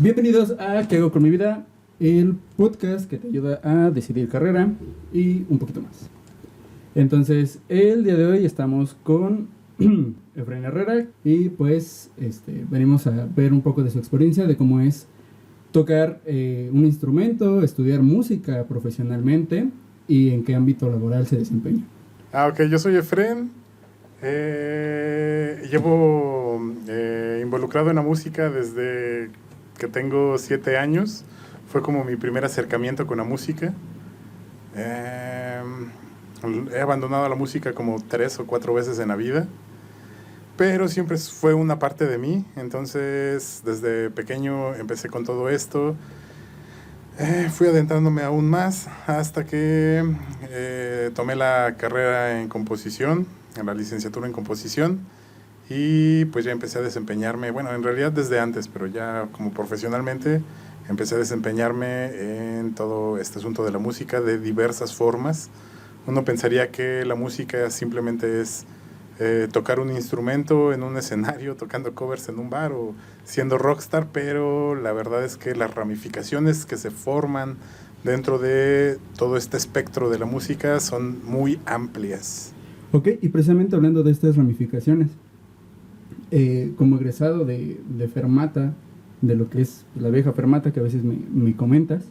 Bienvenidos a ¿Qué hago con mi vida? El podcast que te ayuda a decidir carrera y un poquito más. Entonces, el día de hoy estamos con Efraín Herrera y pues venimos a ver un poco de su experiencia, de cómo es tocar un instrumento, estudiar música profesionalmente y en qué ámbito laboral se desempeña. Ok, yo soy Efren. Llevo involucrado en la música desde que tengo 7 años. Fue como mi primer acercamiento con la música. He abandonado la música como 3 o 4 veces en la vida, pero siempre fue una parte de mí. Entonces, desde pequeño empecé con todo esto. Fui adentrándome aún más hasta que tomé la carrera en composición, en la licenciatura en composición, y pues ya empecé a desempeñarme, bueno, en realidad desde antes, pero ya como profesionalmente empecé a desempeñarme en todo este asunto de la música de diversas formas. Uno pensaría que la música simplemente es tocar un instrumento en un escenario, tocando covers en un bar o siendo rockstar, pero la verdad es que las ramificaciones que se forman dentro de todo este espectro de la música son muy amplias. Ok, y precisamente hablando de estas ramificaciones, como egresado de Fermata, de lo que es la vieja Fermata que a veces me comentas,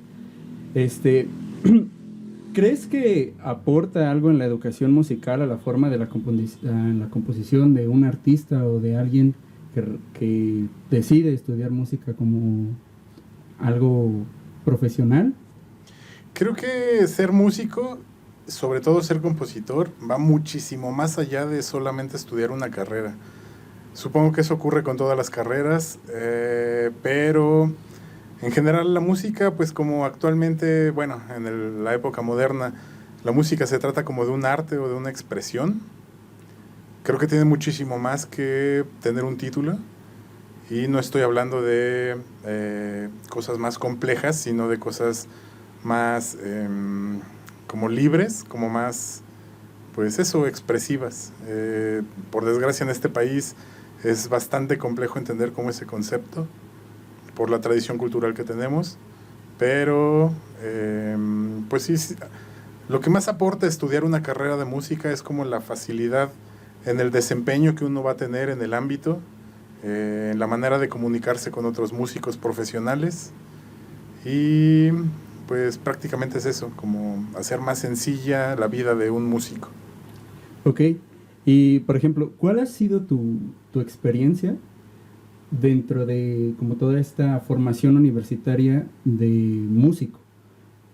¿crees que aporta algo en la educación musical a la forma de la composición de un artista o de alguien que decide estudiar música como algo profesional? Creo que ser músico, sobre todo ser compositor, va muchísimo más allá de solamente estudiar una carrera. Supongo que eso ocurre con todas las carreras, pero en general la música, pues como actualmente, bueno, en la época moderna, la música se trata como de un arte o de una expresión. Creo que tiene muchísimo más que tener un título, y no estoy hablando de cosas más complejas, sino de cosas más como libres, como más, pues eso, expresivas. Por desgracia en este país es bastante complejo entender cómo ese concepto, por la tradición cultural que tenemos, pero pues sí, lo que más aporta estudiar una carrera de música es como la facilidad en el desempeño que uno va a tener en el ámbito, en la manera de comunicarse con otros músicos profesionales, y pues prácticamente es eso, como hacer más sencilla la vida de un músico. Ok, y por ejemplo, ¿cuál ha sido tu experiencia dentro de como toda esta formación universitaria de músico?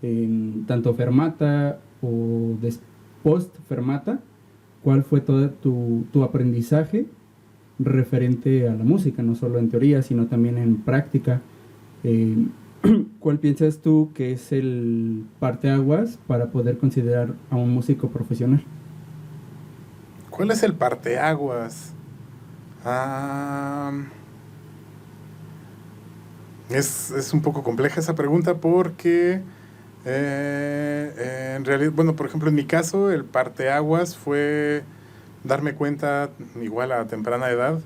En tanto Fermata o post Fermata, ¿cuál fue todo tu aprendizaje referente a la música? No solo en teoría, sino también en práctica. Eh, ¿Cuál piensas tú que es el parteaguas para poder considerar a un músico profesional? ¿Cuál es el parteaguas? Ah, es un poco compleja esa pregunta porque en realidad, bueno, por ejemplo, en mi caso, el parteaguas fue darme cuenta, igual a temprana edad,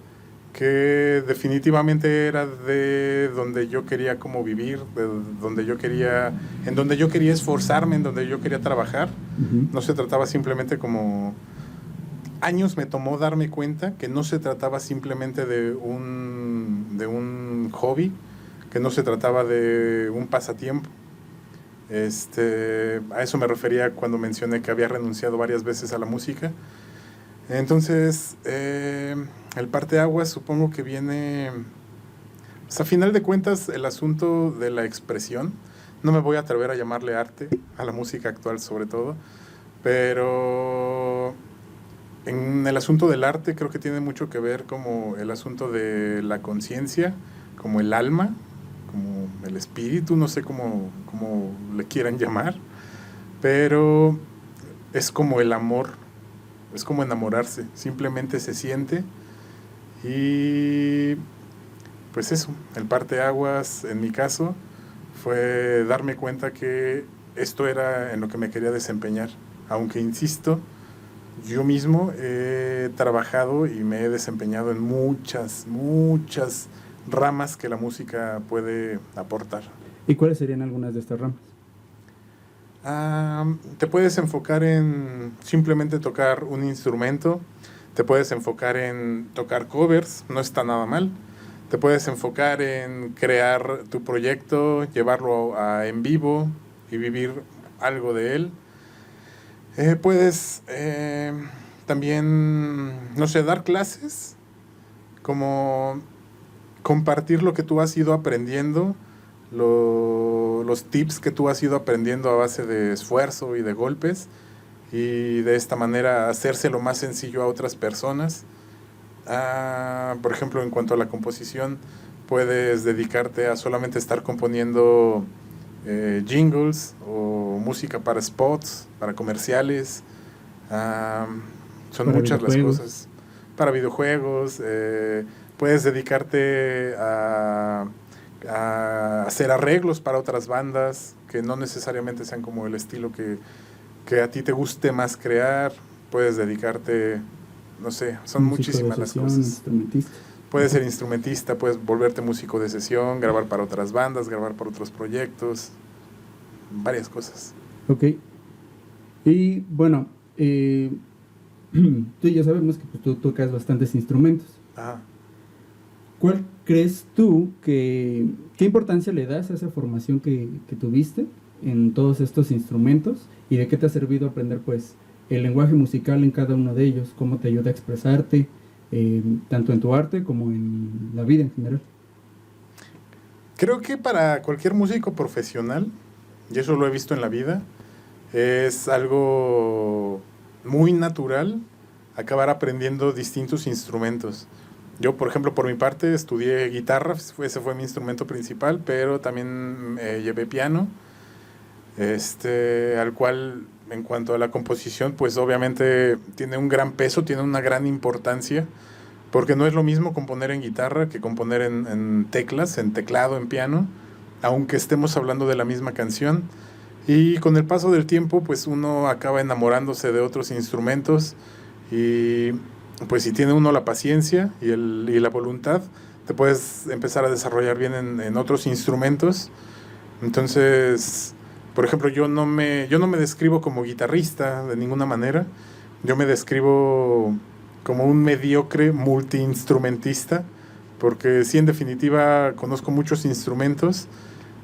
que definitivamente era de donde yo quería como vivir, de donde yo quería, en donde yo quería esforzarme, en donde yo quería trabajar. Uh-huh. No se trataba simplemente como... Años me tomó darme cuenta que no se trataba simplemente de un hobby, que no se trataba de un pasatiempo. A eso me refería cuando mencioné que había renunciado varias veces a la música. Entonces, el parteaguas supongo que viene, pues a final de cuentas, el asunto de la expresión. No me voy a atrever a llamarle arte a la música actual, sobre todo, pero en el asunto del arte creo que tiene mucho que ver como el asunto de la conciencia, como el alma, como el espíritu, no sé cómo le quieran llamar, pero es como el amor, es como enamorarse, simplemente se siente. Y pues eso, el parteaguas en mi caso fue darme cuenta que esto era en lo que me quería desempeñar, aunque insisto, yo mismo he trabajado y me he desempeñado en muchas ramas que la música puede aportar. ¿Y cuáles serían algunas de estas ramas? Te puedes enfocar en simplemente tocar un instrumento, te puedes enfocar en tocar covers, no está nada mal. Te puedes enfocar en crear tu proyecto, llevarlo en vivo y vivir algo de él. Puedes también, no sé, dar clases, como compartir lo que tú has ido aprendiendo, los tips que tú has ido aprendiendo a base de esfuerzo y de golpes, y de esta manera hacérselo más sencillo a otras personas. Por ejemplo, en cuanto a la composición, puedes dedicarte a solamente estar componiendo jingles o música para spots, para comerciales. Son Para muchas las videojuegos. cosas. Para videojuegos, puedes dedicarte a hacer arreglos para otras bandas que no necesariamente sean como el estilo que a ti te guste más crear. Puedes dedicarte, no sé, son Músico de muchísimas las sesión, cosas. instrumentista. Puedes ser instrumentista, puedes volverte músico de sesión, grabar para otras bandas, grabar para otros proyectos, varias cosas. Ok. Y bueno, tú y yo sabemos que pues, tú tocas bastantes instrumentos. Ajá. ¿Cuál crees tú qué importancia le das a esa formación que tuviste en todos estos instrumentos y de qué te ha servido aprender pues el lenguaje musical en cada uno de ellos? ¿Cómo te ayuda a expresarte tanto en tu arte como en la vida en general? Creo que para cualquier músico profesional, y eso lo he visto en la vida, es algo muy natural acabar aprendiendo distintos instrumentos. Yo, por ejemplo, por mi parte, estudié guitarra, ese fue mi instrumento principal, pero también llevé piano, al cual, en cuanto a la composición, pues obviamente tiene un gran peso, tiene una gran importancia, porque no es lo mismo componer en guitarra que componer en teclas, en teclado, en piano, aunque estemos hablando de la misma canción. Y con el paso del tiempo, pues uno acaba enamorándose de otros instrumentos, y pues si tiene uno la paciencia y la voluntad, te puedes empezar a desarrollar bien en otros instrumentos. Entonces, por ejemplo, yo no me describo como guitarrista de ninguna manera. Yo me describo como un mediocre multiinstrumentista, porque sí, en definitiva, conozco muchos instrumentos,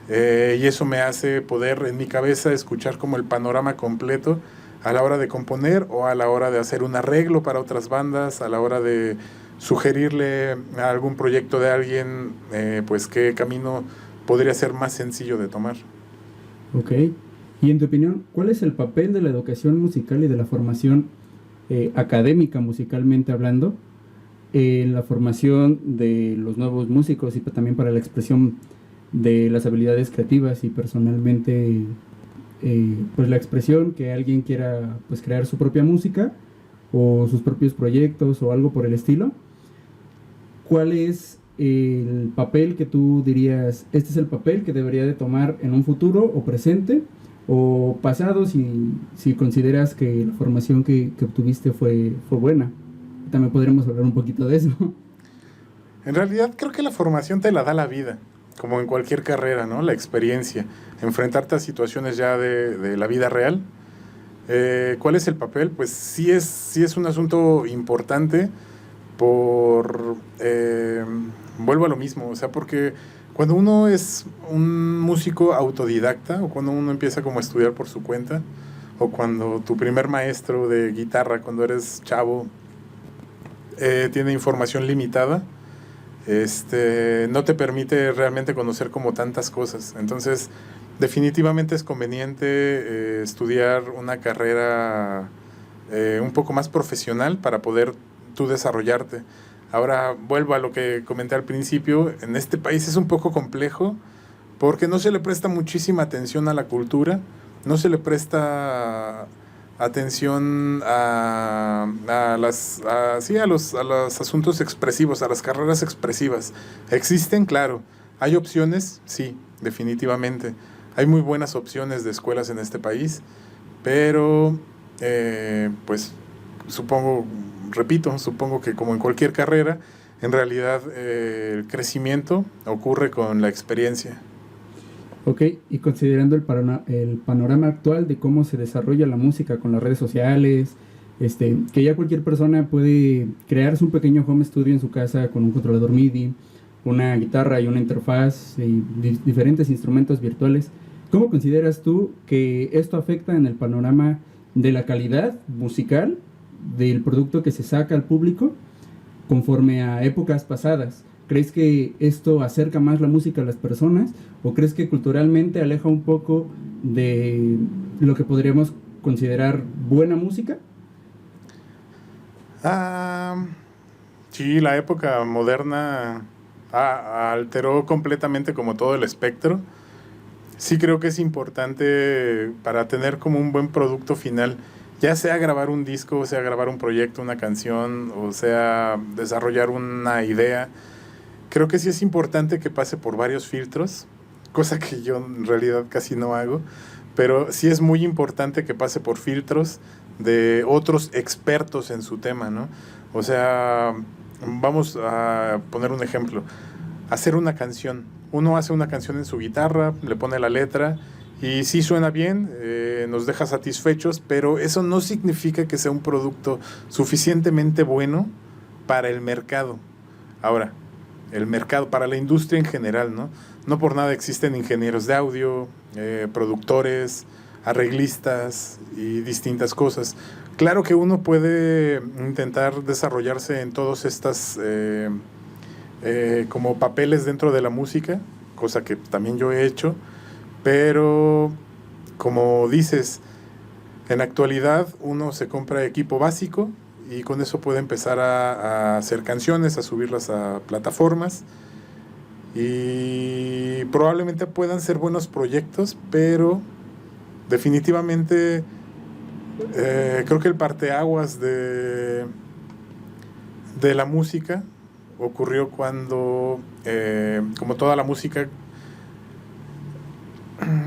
y eso me hace poder en mi cabeza escuchar como el panorama completo a la hora de componer o a la hora de hacer un arreglo para otras bandas, a la hora de sugerirle a algún proyecto de alguien, pues qué camino podría ser más sencillo de tomar. Ok. Y en tu opinión, ¿cuál es el papel de la educación musical y de la formación académica musicalmente hablando en la formación de los nuevos músicos y también para la expresión de las habilidades creativas y personalmente pues la expresión que alguien quiera pues crear su propia música o sus propios proyectos o algo por el estilo? ¿Cuál es el papel que tú dirías, este es el papel que debería de tomar en un futuro o presente o pasado si consideras que la formación que obtuviste fue buena? También podremos hablar un poquito de eso. En realidad creo que la formación te la da la vida, como en cualquier carrera, ¿no? La experiencia, enfrentarte a situaciones ya de la vida real. ¿Cuál es el papel? Pues sí es un asunto importante vuelvo a lo mismo, o sea, porque cuando uno es un músico autodidacta o cuando uno empieza como a estudiar por su cuenta o cuando tu primer maestro de guitarra cuando eres chavo tiene información limitada, no te permite realmente conocer como tantas cosas. Entonces, definitivamente es conveniente estudiar una carrera un poco más profesional para poder tú desarrollarte. Ahora vuelvo a lo que comenté al principio, en este país es un poco complejo porque no se le presta muchísima atención a la cultura, no se le presta atención a los asuntos expresivos, a las carreras expresivas. Existen, claro. Hay opciones, sí, definitivamente. Hay muy buenas opciones de escuelas en este país, pero pues supongo que como en cualquier carrera, en realidad el crecimiento ocurre con la experiencia. Ok, y considerando el panorama actual de cómo se desarrolla la música con las redes sociales, que ya cualquier persona puede crearse un pequeño home studio en su casa con un controlador MIDI, una guitarra y una interfaz y diferentes instrumentos virtuales. ¿Cómo consideras tú que esto afecta en el panorama de la calidad musical del producto que se saca al público conforme a épocas pasadas? ¿Crees que esto acerca más la música a las personas o crees que culturalmente aleja un poco de lo que podríamos considerar buena música? Sí, la época moderna alteró completamente como todo el espectro. Sí creo que es importante para tener como un buen producto final, ya sea grabar un disco, o sea grabar un proyecto, una canción, o sea desarrollar una idea. Creo que sí es importante que pase por varios filtros, cosa que yo en realidad casi no hago, pero sí es muy importante que pase por filtros de otros expertos en su tema, ¿no? O sea, vamos a poner un ejemplo. Hacer una canción. Uno hace una canción en su guitarra, le pone la letra y sí suena bien, nos deja satisfechos, pero eso no significa que sea un producto suficientemente bueno para el mercado. Ahora, el mercado, para la industria en general, ¿no? No por nada existen ingenieros de audio, productores, arreglistas y distintas cosas. Claro que uno puede intentar desarrollarse en todas estas como papeles dentro de la música, cosa que también yo he hecho, pero como dices, en la actualidad uno se compra equipo básico y con eso puede empezar a hacer canciones, a subirlas a plataformas y probablemente puedan ser buenos proyectos, pero definitivamente creo que el parteaguas de la música ocurrió cuando, como toda la música,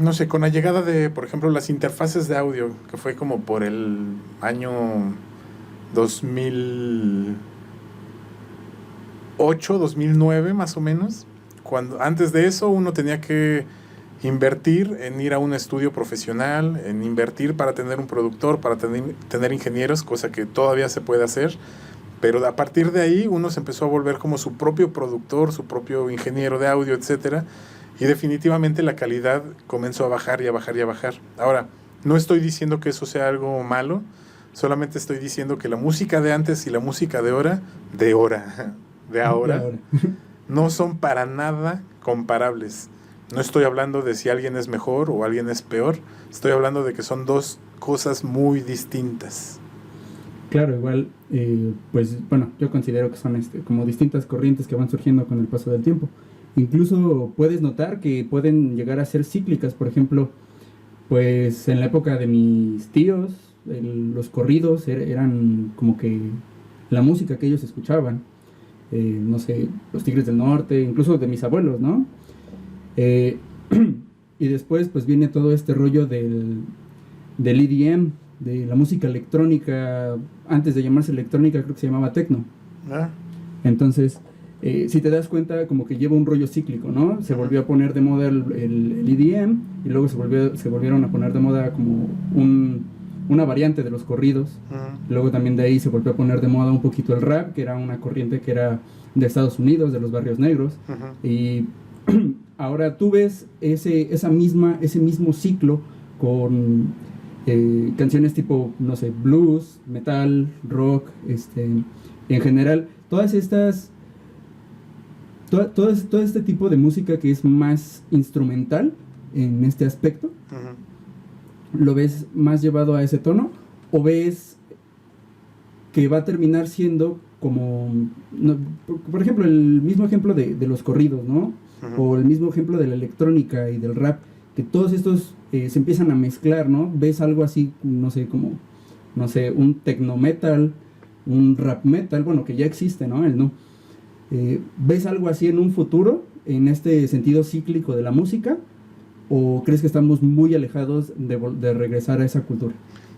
no sé, con la llegada de, por ejemplo, las interfaces de audio, que fue como por el año 2008, 2009 más o menos. Antes de eso uno tenía que invertir en ir a un estudio profesional, en invertir para tener un productor, para tener ingenieros, cosa que todavía se puede hacer, pero a partir de ahí uno se empezó a volver como su propio productor, su propio ingeniero de audio, etcétera, y definitivamente la calidad comenzó a bajar y a bajar y a bajar. Ahora, no estoy diciendo que eso sea algo malo, solamente estoy diciendo que la música de antes y la música de ahora, no son para nada comparables. No estoy hablando de si alguien es mejor o alguien es peor, estoy hablando de que son dos cosas muy distintas. Claro, igual, pues bueno, yo considero que son como distintas corrientes que van surgiendo con el paso del tiempo. Incluso puedes notar que pueden llegar a ser cíclicas. Por ejemplo, pues en la época de mis tíos, los corridos eran como que la música que ellos escuchaban. No sé, los Tigres del Norte, incluso de mis abuelos, ¿no? Y después pues viene todo este rollo del EDM, de la música electrónica. Antes de llamarse electrónica creo que se llamaba techno. Entonces, si te das cuenta, como que lleva un rollo cíclico, ¿no? Se volvió a poner de moda el EDM y luego se volvieron a poner de moda como una variante de los corridos. Luego también de ahí se volvió a poner de moda un poquito el rap, que era una corriente que era de Estados Unidos, de los barrios negros. Y ahora tú ves ese mismo ciclo con canciones tipo, no sé, blues, metal, rock, en general, todas estas... Todo este tipo de música que es más instrumental en este aspecto, ¿lo ves más llevado a ese tono? ¿O ves que va a terminar siendo como, no, por ejemplo, el mismo ejemplo de los corridos, ¿no? O el mismo ejemplo de la electrónica y del rap, que todos estos se empiezan a mezclar, ¿no? ¿Ves algo así, no sé, como, no sé, un techno metal, un rap metal, bueno, que ya existe, ¿no? ¿Ves algo así en un futuro, en este sentido cíclico de la música? ¿O crees que estamos muy alejados de regresar a esa cultura?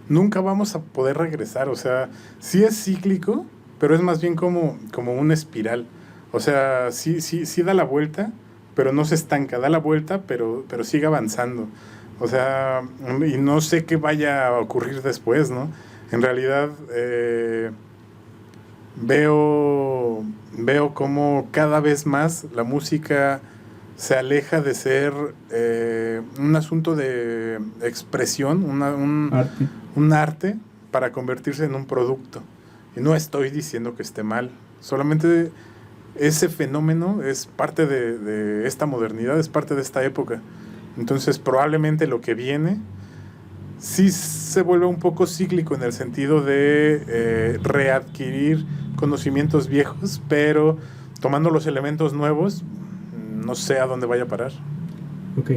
Nunca vamos a poder regresar, o sea, sí es cíclico, pero es más bien como una espiral. O sea, sí da la vuelta, pero no se estanca, da la vuelta, pero sigue avanzando. O sea, y no sé qué vaya a ocurrir después, ¿no? En realidad, veo cómo cada vez más la música se aleja de ser un asunto de expresión, Arte. un arte para convertirse en un producto. Y no estoy diciendo que esté mal, solamente ese fenómeno es parte de esta modernidad, es parte de esta época. Entonces probablemente lo que viene sí se vuelve un poco cíclico en el sentido de readquirir conocimientos viejos, pero tomando los elementos nuevos, no sé a dónde vaya a parar. Ok.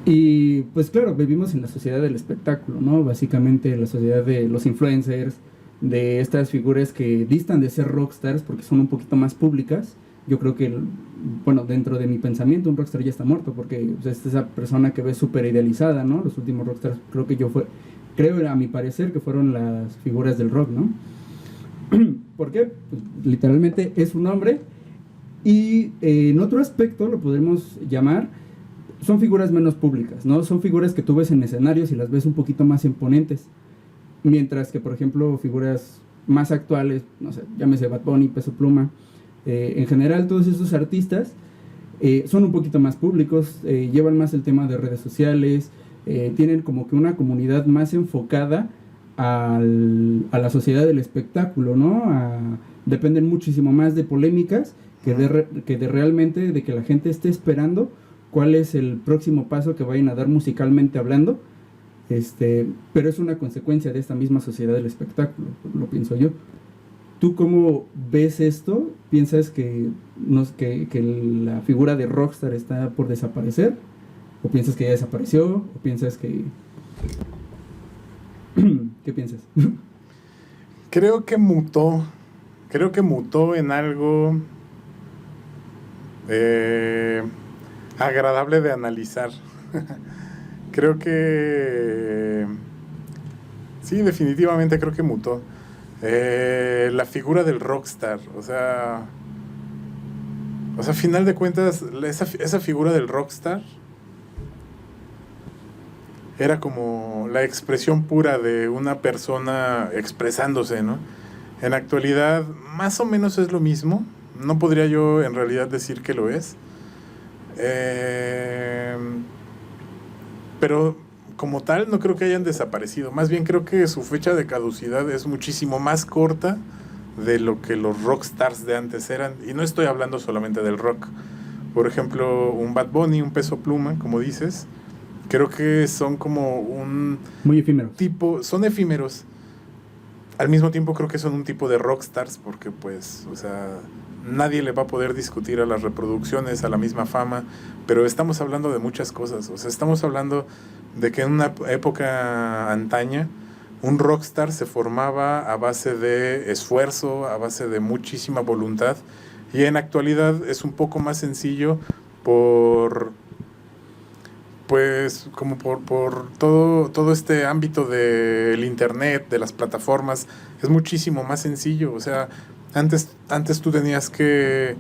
Y pues claro, vivimos en la sociedad del espectáculo, ¿no? Básicamente la sociedad de los influencers, de estas figuras que distan de ser rockstars porque son un poquito más públicas. Yo creo que, bueno, dentro de mi pensamiento, un rockstar ya está muerto porque pues, es esa persona que ves súper idealizada, ¿no? Los últimos rockstars creo a mi parecer que fueron las figuras del rock, ¿no? ¿Por qué? Pues, literalmente es un nombre. Y en otro aspecto lo podemos llamar, son figuras menos públicas, ¿no? Son figuras que tú ves en escenarios y las ves un poquito más imponentes. Mientras que, por ejemplo, figuras más actuales, no sé, llámese Bad Bunny, Peso Pluma, en general todos estos artistas son un poquito más públicos, llevan más el tema de redes sociales, tienen como que una comunidad más enfocada a la sociedad del espectáculo, ¿no? Dependen muchísimo más de polémicas que de realmente de que la gente esté esperando cuál es el próximo paso que vayan a dar musicalmente hablando. Pero es una consecuencia de esta misma sociedad del espectáculo, lo pienso yo. ¿Tú cómo ves esto? ¿Piensas que la figura de rockstar está por desaparecer? ¿O piensas que ya desapareció? ¿O piensas que...? ¿Qué piensas? Creo que mutó en algo agradable de analizar. Creo que sí, definitivamente creo que mutó. La figura del rockstar, o sea, a final de cuentas, esa figura del rockstar era como la expresión pura de una persona expresándose, ¿no? En la actualidad, más o menos es lo mismo. No podría yo en realidad decir que lo es. Pero como tal no creo que hayan desaparecido. Más bien creo que su fecha de caducidad es muchísimo más corta de lo que los rockstars de antes eran. Y no estoy hablando solamente del rock. Por ejemplo, un Bad Bunny, un Peso Pluma, como dices, creo que son como un... Muy efímeros. Son efímeros. Al mismo tiempo creo que son un tipo de rockstars porque pues, o sea, nadie le va a poder discutir a las reproducciones, a la misma fama, pero estamos hablando de muchas cosas. O sea, estamos hablando de que en una época antaña un rockstar se formaba a base de esfuerzo, a base de muchísima voluntad, y en la actualidad es un poco más sencillo por todo este ámbito del internet, de las plataformas, es muchísimo más sencillo. O sea, antes tú tenías que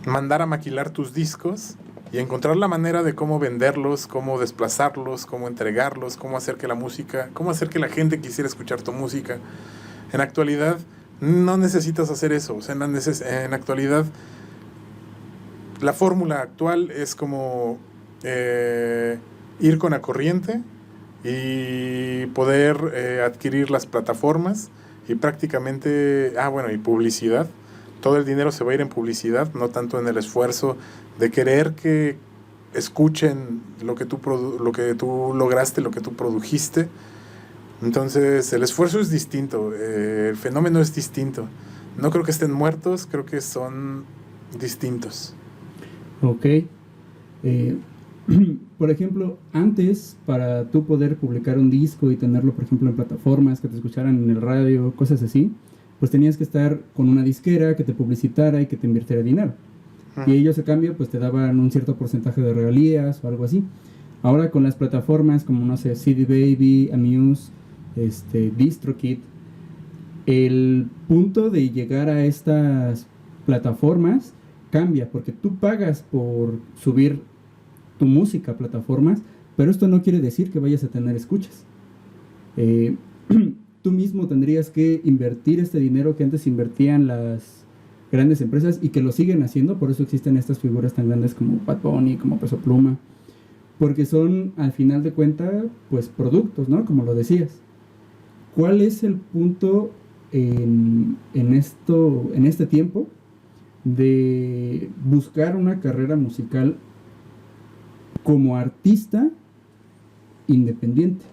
mandar a maquilar tus discos y encontrar la manera de cómo venderlos, cómo desplazarlos, cómo entregarlos, cómo hacer que la gente quisiera escuchar tu música. En la actualidad no necesitas hacer eso. O sea, en la actualidad la fórmula actual es como ir con la corriente y poder adquirir las plataformas y prácticamente, y publicidad. Todo el dinero se va a ir en publicidad, no tanto en el esfuerzo de querer que escuchen lo que tú lograste, lo que tú produjiste. Entonces el esfuerzo es distinto, el fenómeno es distinto. No creo que estén muertos, creo que son distintos. Ok. Por ejemplo, antes, para tú poder publicar un disco y tenerlo, por ejemplo, en plataformas, que te escucharan en el radio, cosas así, pues tenías que estar con una disquera que te publicitara y que te invirtiera dinero. Y ellos a cambio, pues te daban un cierto porcentaje de regalías o algo así. Ahora con las plataformas como, no sé, CD Baby, Amuse, DistroKid, el punto de llegar a estas plataformas cambia, porque tú pagas por subir tu música a plataformas, pero esto no quiere decir que vayas a tener escuchas. Tú mismo tendrías que invertir este dinero que antes invertían las grandes empresas y que lo siguen haciendo, por eso existen estas figuras tan grandes como Bad Bunny, como Peso Pluma, porque son, al final de cuentas, pues productos, ¿no? Como lo decías. ¿Cuál es el punto en este tiempo de buscar una carrera musical como artista independiente?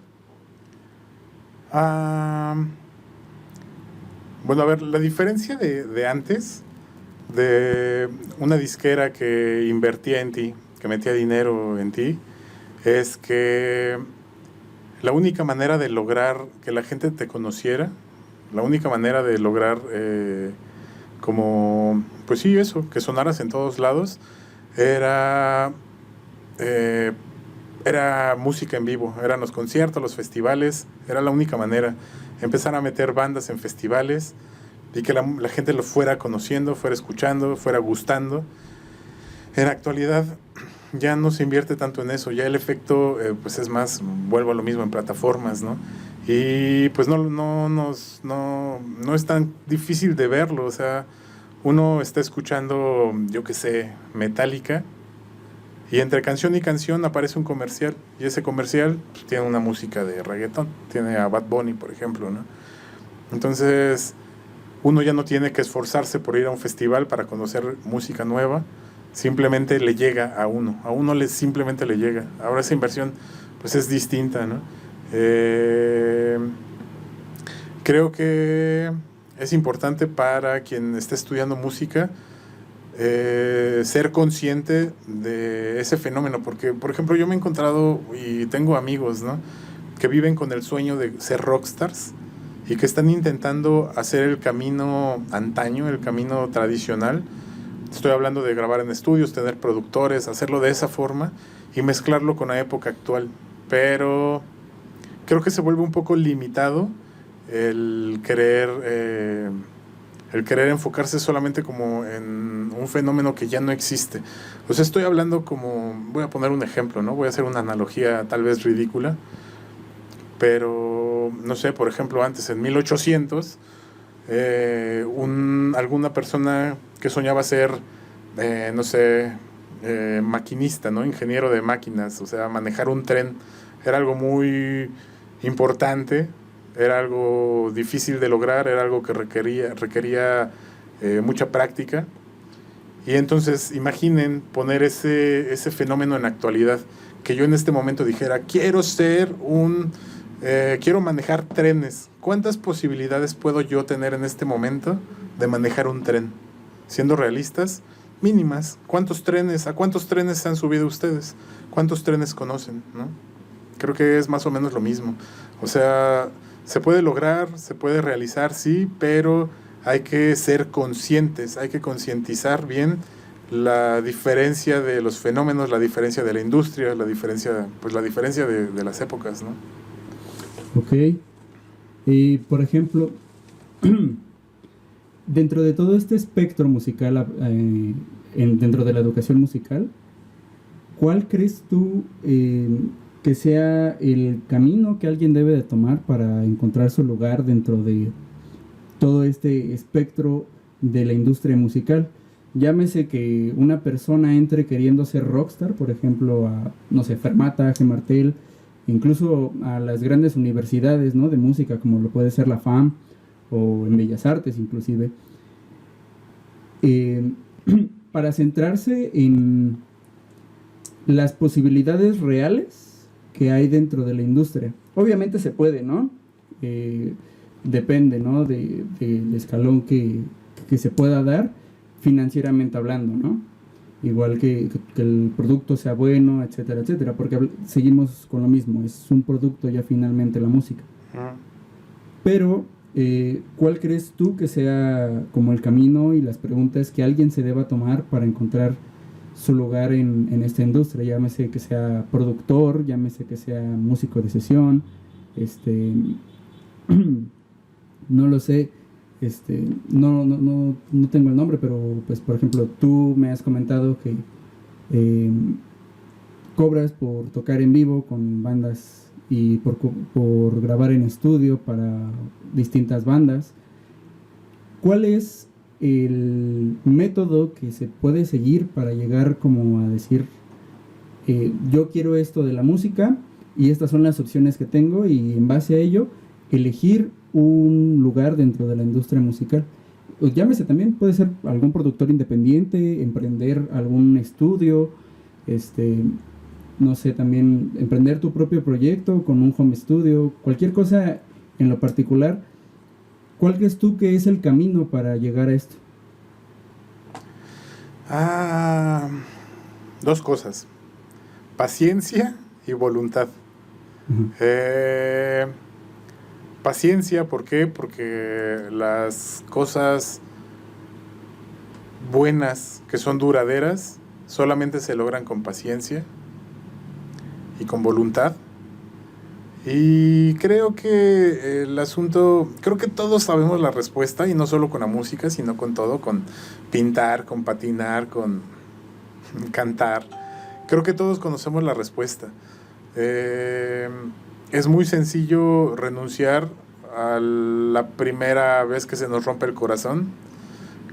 Bueno, a ver, la diferencia de antes, de una disquera que invertía en ti, que metía dinero en ti, es que la única manera de lograr que la gente te conociera, la única manera de lograr como, pues sí, eso, que sonaras en todos lados, era música en vivo, eran los conciertos, los festivales, era la única manera. Empezar a meter bandas en festivales y que la gente lo fuera conociendo, fuera escuchando, fuera gustando. En la actualidad ya no se invierte tanto en eso, ya el efecto pues es más, vuelvo a lo mismo, en plataformas, ¿no? Y pues no es tan difícil de verlo, o sea, uno está escuchando, yo qué sé, Metallica, y entre canción y canción aparece un comercial, y ese comercial pues, tiene una música de reggaetón, tiene a Bad Bunny, por ejemplo, ¿no? Entonces, uno ya no tiene que esforzarse por ir a un festival para conocer música nueva, simplemente le llega a uno simplemente le llega. Ahora esa inversión pues es distinta, ¿no? Creo que es importante para quien esté estudiando música ser consciente de ese fenómeno, porque por ejemplo yo me he encontrado y tengo amigos, ¿no?, que viven con el sueño de ser rockstars y que están intentando hacer el camino antaño, el camino tradicional. Estoy hablando de grabar en estudios, tener productores, hacerlo de esa forma y mezclarlo con la época actual, pero creo que se vuelve un poco limitado el querer enfocarse solamente como en un fenómeno que ya no existe. O sea, estoy hablando como, voy a poner un ejemplo, ¿no? Voy a hacer una analogía tal vez ridícula, pero no sé, por ejemplo, antes en 1800, alguna persona que soñaba ser, no sé, maquinista, ¿no? Ingeniero de máquinas, o sea, manejar un tren, era algo muy importante, era algo difícil de lograr, era algo que requería mucha práctica. Y entonces imaginen poner ese fenómeno en la actualidad, que yo en este momento dijera, quiero manejar trenes. ¿Cuántas posibilidades puedo yo tener en este momento de manejar un tren? Siendo realistas, mínimas. ¿A cuántos trenes se han subido ustedes? ¿Cuántos trenes conocen, no? Creo que es más o menos lo mismo. O sea, se puede lograr, se puede realizar, sí, pero hay que ser conscientes, hay que concientizar bien la diferencia de los fenómenos, la diferencia de la industria, la diferencia de las épocas, ¿no? Ok. Y, por ejemplo, dentro de todo este espectro musical, dentro de la educación musical, ¿cuál crees tú que sea el camino que alguien debe de tomar para encontrar su lugar dentro de todo este espectro de la industria musical? Llámese que una persona entre queriendo ser rockstar, por ejemplo, a, no sé, Fermata, G. Martel, incluso a las grandes universidades, ¿no?, de música, como lo puede ser la FAM, o en Bellas Artes inclusive, para centrarse en las posibilidades reales que hay dentro de la industria. Obviamente se puede, ¿no? Depende, ¿no?, del escalón que se pueda dar financieramente hablando, ¿no? Igual que el producto sea bueno, etcétera, etcétera, porque seguimos con lo mismo, es un producto ya finalmente la música. Pero, ¿cuál crees tú que sea como el camino y las preguntas que alguien se deba tomar para encontrar su lugar en esta industria? Llámese que sea productor, llámese que sea músico de sesión, no lo sé, no tengo el nombre, pero pues por ejemplo tú me has comentado que cobras por tocar en vivo con bandas y por grabar en estudio para distintas bandas. ¿Cuál es el método que se puede seguir para llegar como a decir, yo quiero esto de la música y estas son las opciones que tengo, y en base a ello elegir un lugar dentro de la industria musical? Pues llámese también, puede ser algún productor independiente, emprender algún estudio, no sé, también emprender tu propio proyecto con un home studio, cualquier cosa en lo particular. ¿Cuál crees tú que es el camino para llegar a esto? Dos cosas: paciencia y voluntad. Uh-huh. Paciencia, ¿por qué? Porque las cosas buenas, que son duraderas, solamente se logran con paciencia y con voluntad. Y creo que el asunto, creo que todos sabemos la respuesta, y no solo con la música, sino con todo, con pintar, con patinar, con cantar. Creo que todos conocemos la respuesta. Es muy sencillo renunciar a la primera vez que se nos rompe el corazón.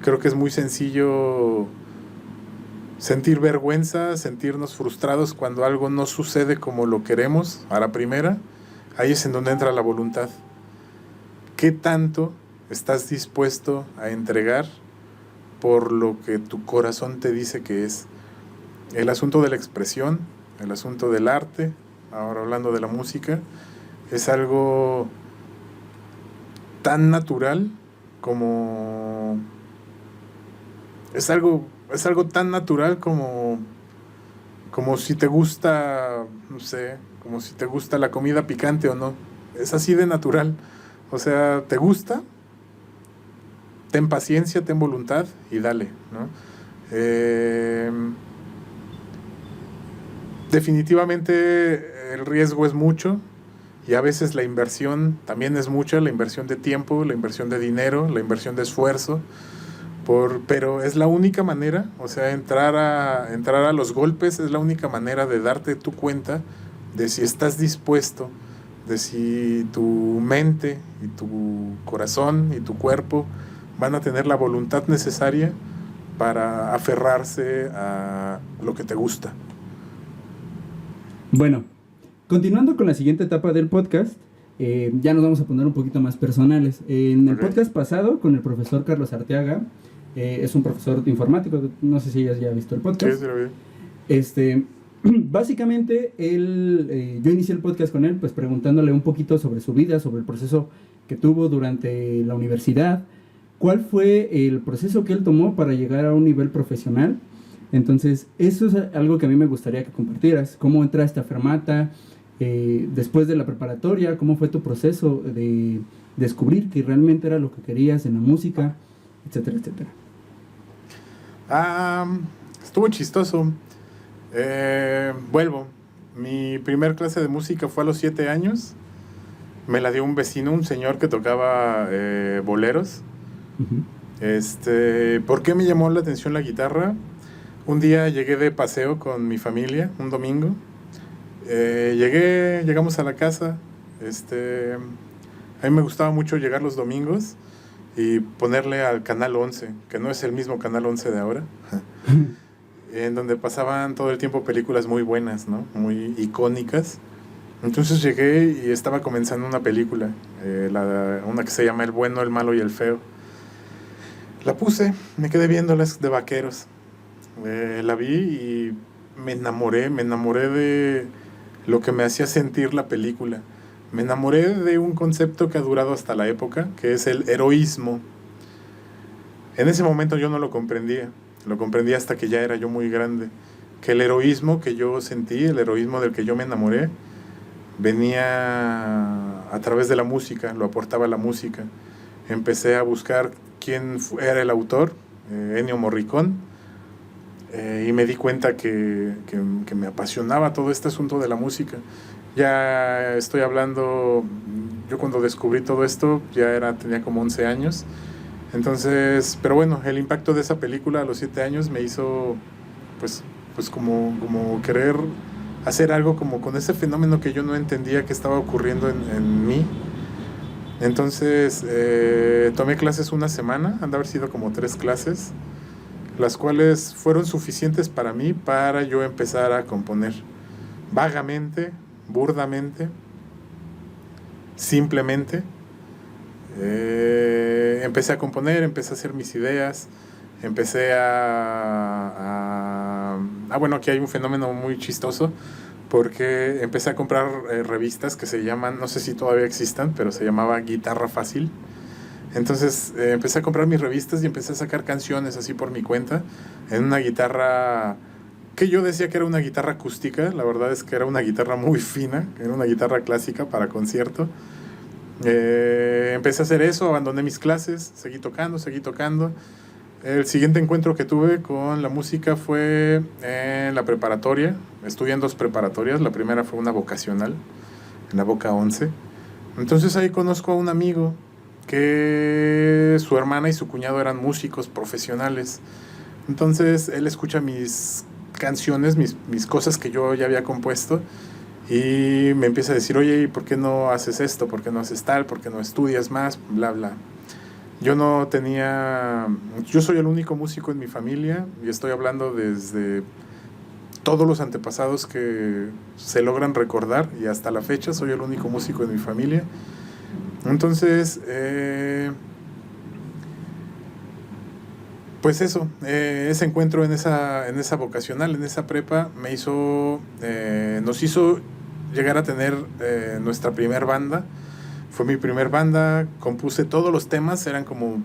Creo que es muy sencillo sentir vergüenza, sentirnos frustrados cuando algo no sucede como lo queremos a la primera. Ahí es en donde entra la voluntad. ¿Qué tanto estás dispuesto a entregar por lo que tu corazón te dice que es? El asunto de la expresión, el asunto del arte, ahora hablando de la música, es algo tan natural como... Es algo tan natural como si te gusta, no sé, como si te gusta la comida picante o no. Es así de natural. O sea, ¿te gusta? Ten paciencia, ten voluntad y dale, ¿no? Definitivamente el riesgo es mucho, y a veces la inversión también es mucha, la inversión de tiempo, la inversión de dinero, la inversión de esfuerzo, pero es la única manera. O sea, entrar a los golpes es la única manera de darte tu cuenta de si estás dispuesto, de si tu mente y tu corazón y tu cuerpo van a tener la voluntad necesaria para aferrarse a lo que te gusta. Bueno, continuando con la siguiente etapa del podcast, ya nos vamos a poner un poquito más personales. En el podcast pasado, con el profesor Carlos Arteaga, es un profesor informático, no sé si ya visto el podcast. Sí, lo vi. Básicamente, yo inicié el podcast con él, pues preguntándole un poquito sobre su vida, sobre el proceso que tuvo durante la universidad, cuál fue el proceso que él tomó para llegar a un nivel profesional. Entonces, eso es algo que a mí me gustaría que compartieras. ¿Cómo entraste a Fermata? Después de la preparatoria, ¿cómo fue tu proceso de descubrir que realmente era lo que querías en la música? Etcétera, etcétera. Estuvo chistoso. Vuelvo. Mi primer clase de música fue a los 7 años. Me la dio un vecino, un señor que tocaba boleros. Uh-huh. ¿Por qué me llamó la atención la guitarra? Un día llegué de paseo con mi familia, un domingo. Llegamos a la casa. A mí me gustaba mucho llegar los domingos y ponerle al canal 11, que no es el mismo canal 11 de ahora, en donde pasaban todo el tiempo películas muy buenas, ¿no? Muy icónicas. Entonces llegué y estaba comenzando una película, una que se llama El bueno, el malo y el feo. La puse, me quedé viéndolas, de vaqueros. La vi y me enamoré de lo que me hacía sentir la película. Me enamoré de un concepto que ha durado hasta la época, que es el heroísmo. En ese momento yo no lo comprendía hasta que ya era yo muy grande, que el heroísmo que yo sentí, el heroísmo del que yo me enamoré, venía a través de la música, lo aportaba la música. Empecé a buscar quién era el autor, Ennio Morricone, y me di cuenta que me apasionaba todo este asunto de la música. Ya estoy hablando, yo cuando descubrí todo esto tenía como 11 años, Entonces, pero bueno, el impacto de esa película a los 7 años me hizo, pues, pues como querer hacer algo como con ese fenómeno que yo no entendía que estaba ocurriendo en mí. Entonces, tomé clases una semana, han de haber sido como 3 clases, las cuales fueron suficientes para mí para yo empezar a componer vagamente, burdamente, simplemente. Empecé a componer, empecé a hacer mis ideas, empecé bueno, aquí hay un fenómeno muy chistoso, porque empecé a comprar revistas que se llaman, no sé si todavía existan, pero se llamaba Guitarra Fácil. Entonces empecé a comprar mis revistas y empecé a sacar canciones así por mi cuenta, en una guitarra que yo decía que era una guitarra acústica. La verdad es que era una guitarra muy fina, era una guitarra clásica para concierto. Empecé a hacer eso, abandoné mis clases, seguí tocando. El siguiente encuentro que tuve con la música fue en la preparatoria. Estudié en 2 preparatorias. La primera fue una vocacional, en la Boca 11. Entonces ahí conozco a un amigo que su hermana y su cuñado eran músicos profesionales. Entonces él escucha mis canciones, mis cosas que yo ya había compuesto, y me empieza a decir, oye, ¿y por qué no haces esto? ¿Por qué no haces tal? ¿Por qué no estudias más? Bla, bla. Yo soy el único músico en mi familia, y estoy hablando desde todos los antepasados que se logran recordar, y hasta la fecha soy el único músico en mi familia. Entonces, pues eso, ese encuentro en esa vocacional, en esa prepa, nos hizo llegar a tener nuestra primer banda. Fue mi primer banda, compuse todos los temas, eran como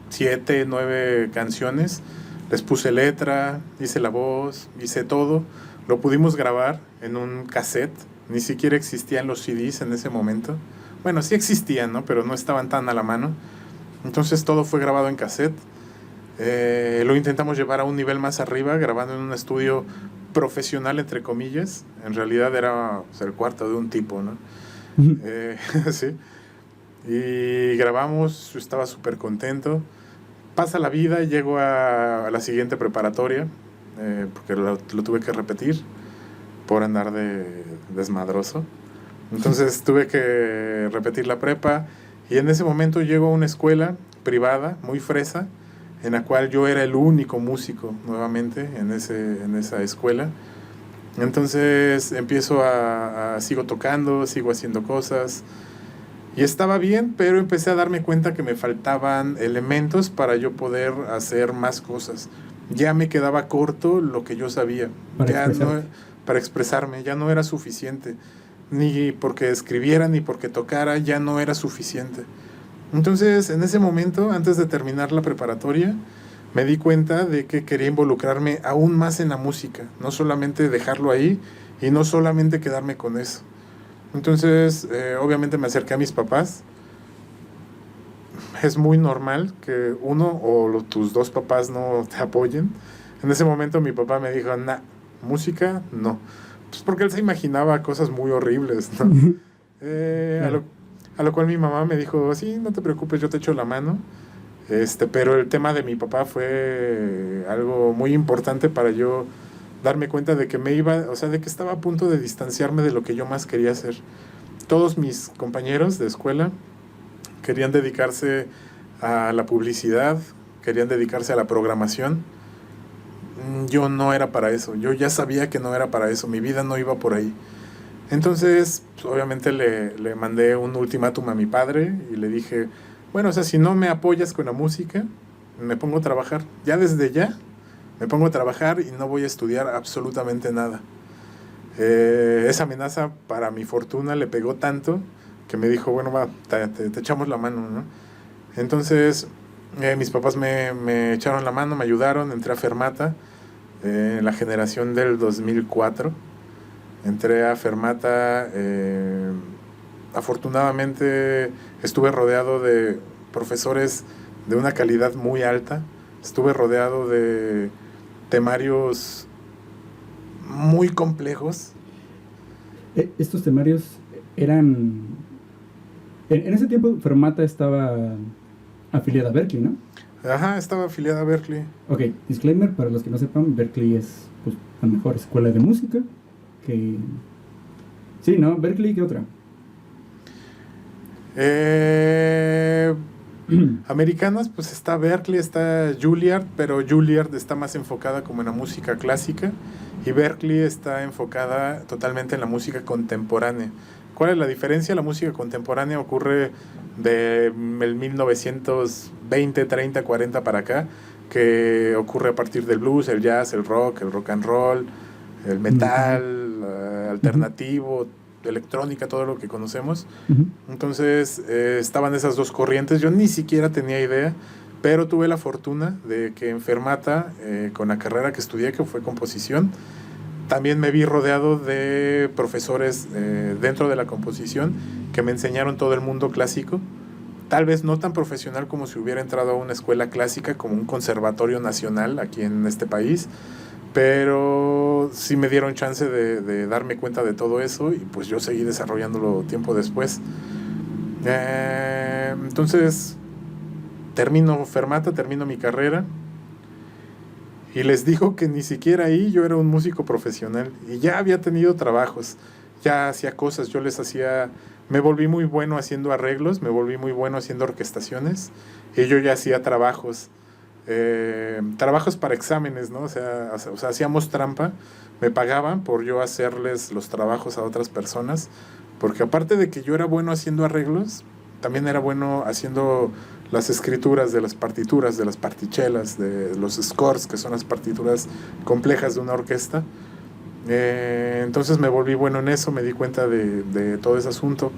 7, 9 canciones, les puse letra, hice la voz, hice todo. Lo pudimos grabar en un cassette, ni siquiera existían los CDs en ese momento. Bueno, sí existían, ¿no? Pero no estaban tan a la mano. Entonces todo fue grabado en cassette. Lo intentamos llevar a un nivel más arriba, grabando en un estudio profesional, entre comillas. En realidad era, pues, el cuarto de un tipo, ¿no? Sí. Y grabamos, yo estaba súper contento. Pasa la vida, llego a la siguiente preparatoria, porque lo tuve que repetir por andar de desmadroso. Entonces tuve que repetir la prepa, y en ese momento llego a una escuela privada, muy fresa, en la cual yo era el único músico nuevamente en esa escuela. Entonces empiezo sigo tocando, sigo haciendo cosas, y estaba bien, pero empecé a darme cuenta que me faltaban elementos para yo poder hacer más cosas. Ya me quedaba corto lo que yo sabía, para expresarme, ya no era suficiente, ni porque escribiera, ni porque tocara, ya no era suficiente. Entonces, en ese momento, antes de terminar la preparatoria, me di cuenta de que quería involucrarme aún más en la música, no solamente dejarlo ahí y no solamente quedarme con eso. Entonces, obviamente me acerqué a mis papás. Es muy normal que uno o tus 2 papás no te apoyen. En ese momento mi papá me dijo, nah, música, no. Pues porque él se imaginaba cosas muy horribles, ¿no? A lo cual mi mamá me dijo, sí, no te preocupes, yo te echo la mano. Pero el tema de mi papá fue algo muy importante para yo darme cuenta de que de que estaba a punto de distanciarme de lo que yo más quería hacer. Todos mis compañeros de escuela querían dedicarse a la publicidad, querían dedicarse a la programación. Yo no era para eso, yo ya sabía que no era para eso, mi vida no iba por ahí. Entonces, pues, obviamente le mandé un ultimátum a mi padre y le dije, bueno, o sea, si no me apoyas con la música, me pongo a trabajar. Ya desde ya me pongo a trabajar y no voy a estudiar absolutamente nada. Esa amenaza, para mi fortuna, le pegó tanto que me dijo, bueno, va, te echamos la mano, ¿no? Entonces, mis papás me echaron la mano, me ayudaron, entré a Fermata, en la generación del 2004. Entré a Fermata, afortunadamente estuve rodeado de profesores de una calidad muy alta, estuve rodeado de temarios muy complejos. Estos temarios eran... En ese tiempo Fermata estaba afiliada a Berklee, ¿no? Ajá, estaba afiliada a Berklee. Ok, disclaimer, para los que no sepan, Berklee es pues, la mejor escuela de música que... Sí, ¿no? Berklee, ¿qué otra? Americanas, pues está Berklee, está Juilliard, pero Juilliard está más enfocada como en la música clásica y Berklee está enfocada totalmente en la música contemporánea. ¿Cuál es la diferencia? La música contemporánea ocurre de el 1920, 30, 40 para acá, que ocurre a partir del blues, el jazz, el rock and roll, el metal, alternativo, electrónica, todo lo que conocemos. Entonces estaban esas dos corrientes. Yo ni siquiera tenía idea, pero tuve la fortuna de que en Fermata, con la carrera que estudié, que fue composición, también me vi rodeado de profesores dentro de la composición que me enseñaron todo el mundo clásico. Tal vez no tan profesional como si hubiera entrado a una escuela clásica, como un conservatorio nacional aquí en este país, pero sí me dieron chance de darme cuenta de todo eso y pues yo seguí desarrollándolo tiempo después. Entonces termino Fermata, termino mi carrera y les digo que ni siquiera ahí yo era un músico profesional y ya había tenido trabajos, ya hacía cosas, me volví muy bueno haciendo arreglos, me volví muy bueno haciendo orquestaciones y yo ya hacía trabajos para exámenes, ¿no? O sea, hacíamos trampa, me pagaban por yo hacerles los trabajos a otras personas, porque aparte de que yo era bueno haciendo arreglos, también era bueno haciendo las escrituras de las partituras, de las partichelas, de los scores, que son las partituras complejas de una orquesta. Entonces me volví bueno en eso, me di cuenta de todo ese asunto.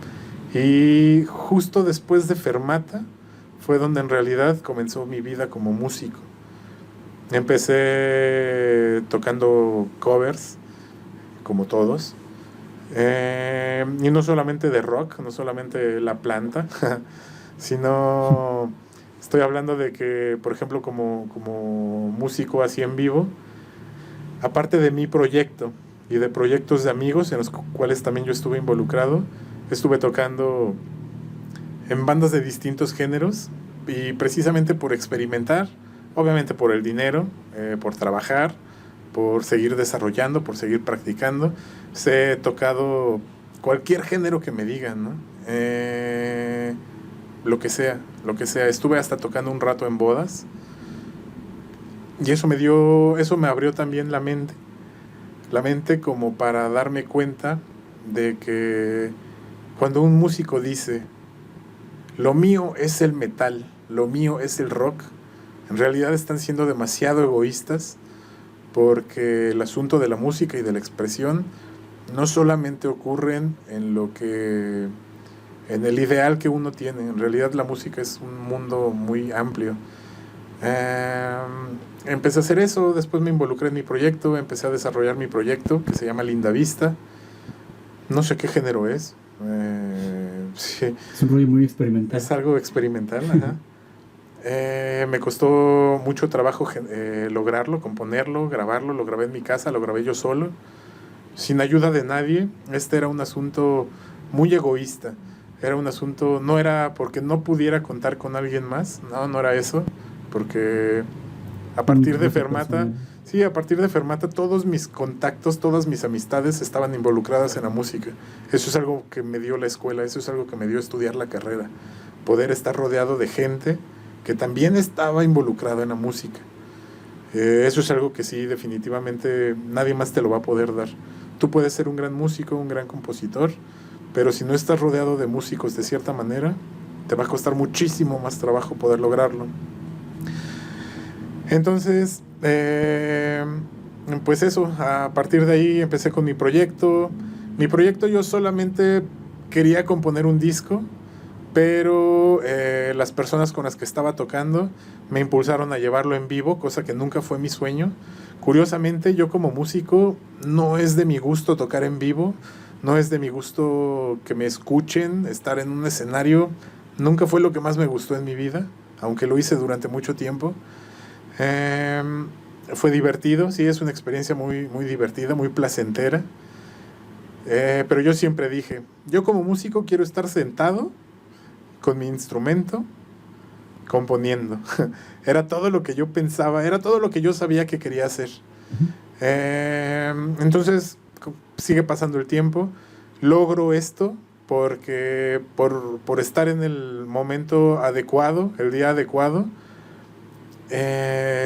Y justo después de Fermata fue donde en realidad comenzó mi vida como músico. Empecé tocando covers, como todos. Y no solamente de rock, no solamente La Planta, sino estoy hablando de que, por ejemplo, como músico así en vivo, aparte de mi proyecto y de proyectos de amigos en los cuales también yo estuve involucrado, estuve tocando en bandas de distintos géneros y precisamente por experimentar, obviamente por el dinero, por trabajar, por seguir desarrollando, por seguir practicando. He tocado cualquier género que me digan, ¿no? Lo que sea. Estuve hasta tocando un rato en bodas y eso me abrió también la mente como para darme cuenta de que cuando un músico dice lo mío es el metal, lo mío es el rock, en realidad están siendo demasiado egoístas, porque el asunto de la música y de la expresión no solamente ocurren en el ideal que uno tiene. En realidad la música es un mundo muy amplio. Empecé a hacer eso, después me involucré en mi proyecto, empecé a desarrollar mi proyecto que se llama Linda Vista. No sé qué género es. Sí. Es un rollo muy experimental. Es algo experimental, ajá. Me costó mucho trabajo lograrlo, componerlo, grabarlo. Lo grabé en mi casa, lo grabé yo solo, sin ayuda de nadie. Este era un asunto muy egoísta. Era un asunto, no era porque no pudiera contar con alguien más, no era eso, porque a partir de Fermata, todos mis contactos, todas mis amistades estaban involucradas en la música. Eso es algo que me dio la escuela, eso es algo que me dio estudiar la carrera, poder estar rodeado de gente que también estaba involucrado en la música. Eso es algo que sí, definitivamente nadie más te lo va a poder dar. Tú puedes ser un gran músico, un gran compositor, pero si no estás rodeado de músicos de cierta manera, te va a costar muchísimo más trabajo poder lograrlo. Entonces, pues eso, a partir de ahí empecé con mi proyecto. Mi proyecto, yo solamente quería componer un disco, pero las personas con las que estaba tocando me impulsaron a llevarlo en vivo, cosa que nunca fue mi sueño. Curiosamente, yo como músico no es de mi gusto tocar en vivo, no es de mi gusto que me escuchen, estar en un escenario, nunca fue lo que más me gustó en mi vida, aunque lo hice durante mucho tiempo. Fue divertido, sí, es una experiencia muy, muy divertida, muy placentera, pero yo siempre dije, yo como músico quiero estar sentado con mi instrumento, componiendo. Era todo lo que yo pensaba, era todo lo que yo sabía que quería hacer. Entonces, sigue pasando el tiempo, logro esto porque por estar en el momento adecuado, el día adecuado,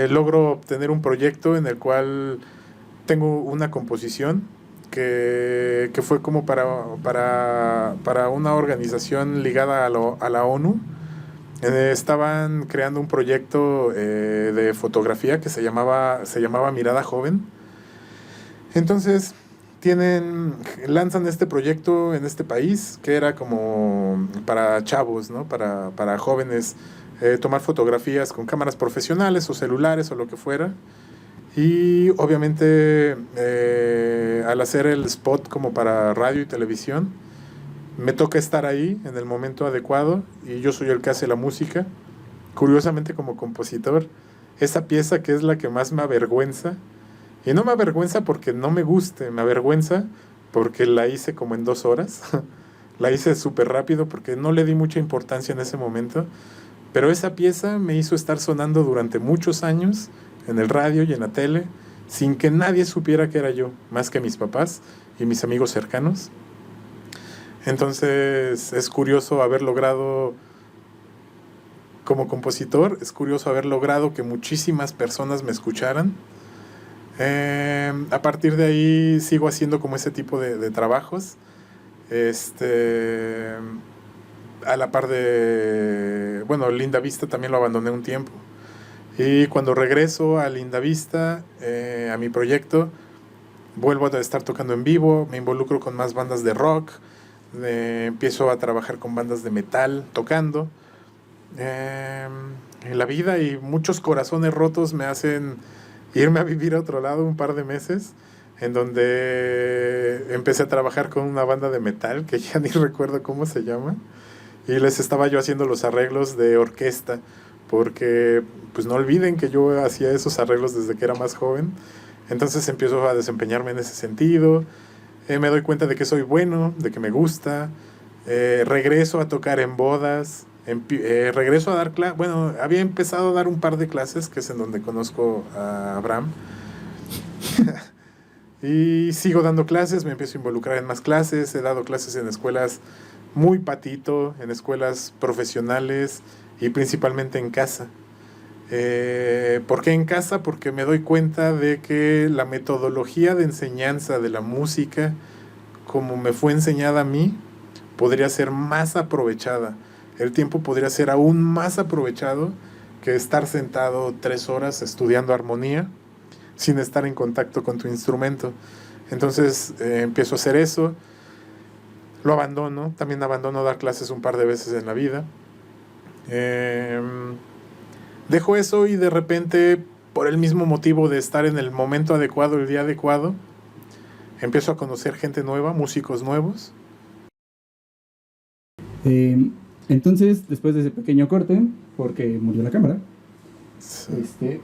logro obtener un proyecto en el cual tengo una composición que fue como para una organización ligada a la ONU. Estaban creando un proyecto de fotografía que se llamaba Mirada Joven. Entonces lanzan este proyecto en este país que era como para chavos, ¿no? Para jóvenes, tomar fotografías con cámaras profesionales o celulares o lo que fuera. Y obviamente al hacer el spot como para radio y televisión, me toca estar ahí en el momento adecuado y yo soy el que hace la música. Curiosamente, como compositor, esa pieza que es la que más me avergüenza, y no me avergüenza porque no me guste, me avergüenza porque la hice como en 2 horas. La hice súper rápido porque no le di mucha importancia en ese momento, pero esa pieza me hizo estar sonando durante muchos años en el radio y en la tele sin que nadie supiera que era yo, más que mis papás y mis amigos cercanos. Entonces es curioso haber logrado, como compositor, es curioso haber logrado que muchísimas personas me escucharan. A partir de ahí sigo haciendo como ese tipo de trabajos, a la par de, bueno, Linda Vista también lo abandoné un tiempo, y cuando regreso a Linda Vista, a mi proyecto, vuelvo a estar tocando en vivo, me involucro con más bandas de rock, empiezo a trabajar con bandas de metal tocando. En la vida y muchos corazones rotos me hacen irme a vivir a otro lado un par de meses, en donde empecé a trabajar con una banda de metal que ya ni recuerdo cómo se llama, y les estaba yo haciendo los arreglos de orquesta, porque pues no olviden que yo hacía esos arreglos desde que era más joven. Entonces empiezo a desempeñarme en ese sentido, me doy cuenta de que soy bueno, de que me gusta, regreso a tocar en bodas, regreso a dar clases. Bueno, había empezado a dar un par de clases, que es en donde conozco a Abraham. Y sigo dando clases, me empiezo a involucrar en más clases. He dado clases en escuelas muy patito, en escuelas profesionales y principalmente en casa. ¿Por qué en casa? Porque me doy cuenta de que la metodología de enseñanza de la música, como me fue enseñada a mí, podría ser más aprovechada. El tiempo podría ser aún más aprovechado que estar sentado 3 horas estudiando armonía sin estar en contacto con tu instrumento. Entonces empiezo a hacer eso, lo abandono, también abandono dar clases un par de veces en la vida. Dejo eso y de repente, por el mismo motivo de estar en el momento adecuado, el día adecuado, empiezo a conocer gente nueva, músicos nuevos. Entonces, después de ese pequeño corte, porque murió la cámara, Sí.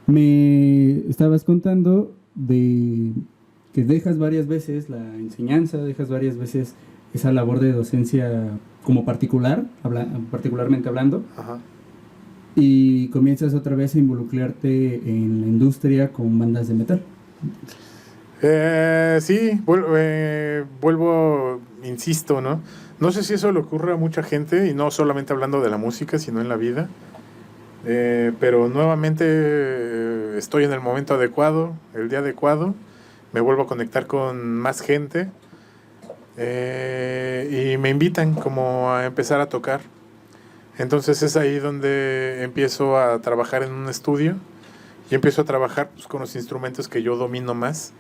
Me estabas contando de que dejas varias veces la enseñanza, dejas varias veces esa labor de docencia como particularmente hablando. Ajá. Y comienzas otra vez a involucrarte en la industria con bandas de metal. Sí, vuelvo, insisto, ¿no? No sé si eso le ocurre a mucha gente, y no solamente hablando de la música, sino en la vida. Pero nuevamente estoy en el momento adecuado, el día adecuado, me vuelvo a conectar con más gente, y me invitan como a empezar a tocar. Entonces es ahí donde empiezo a trabajar en un estudio y empiezo a trabajar pues, con los instrumentos que yo domino más,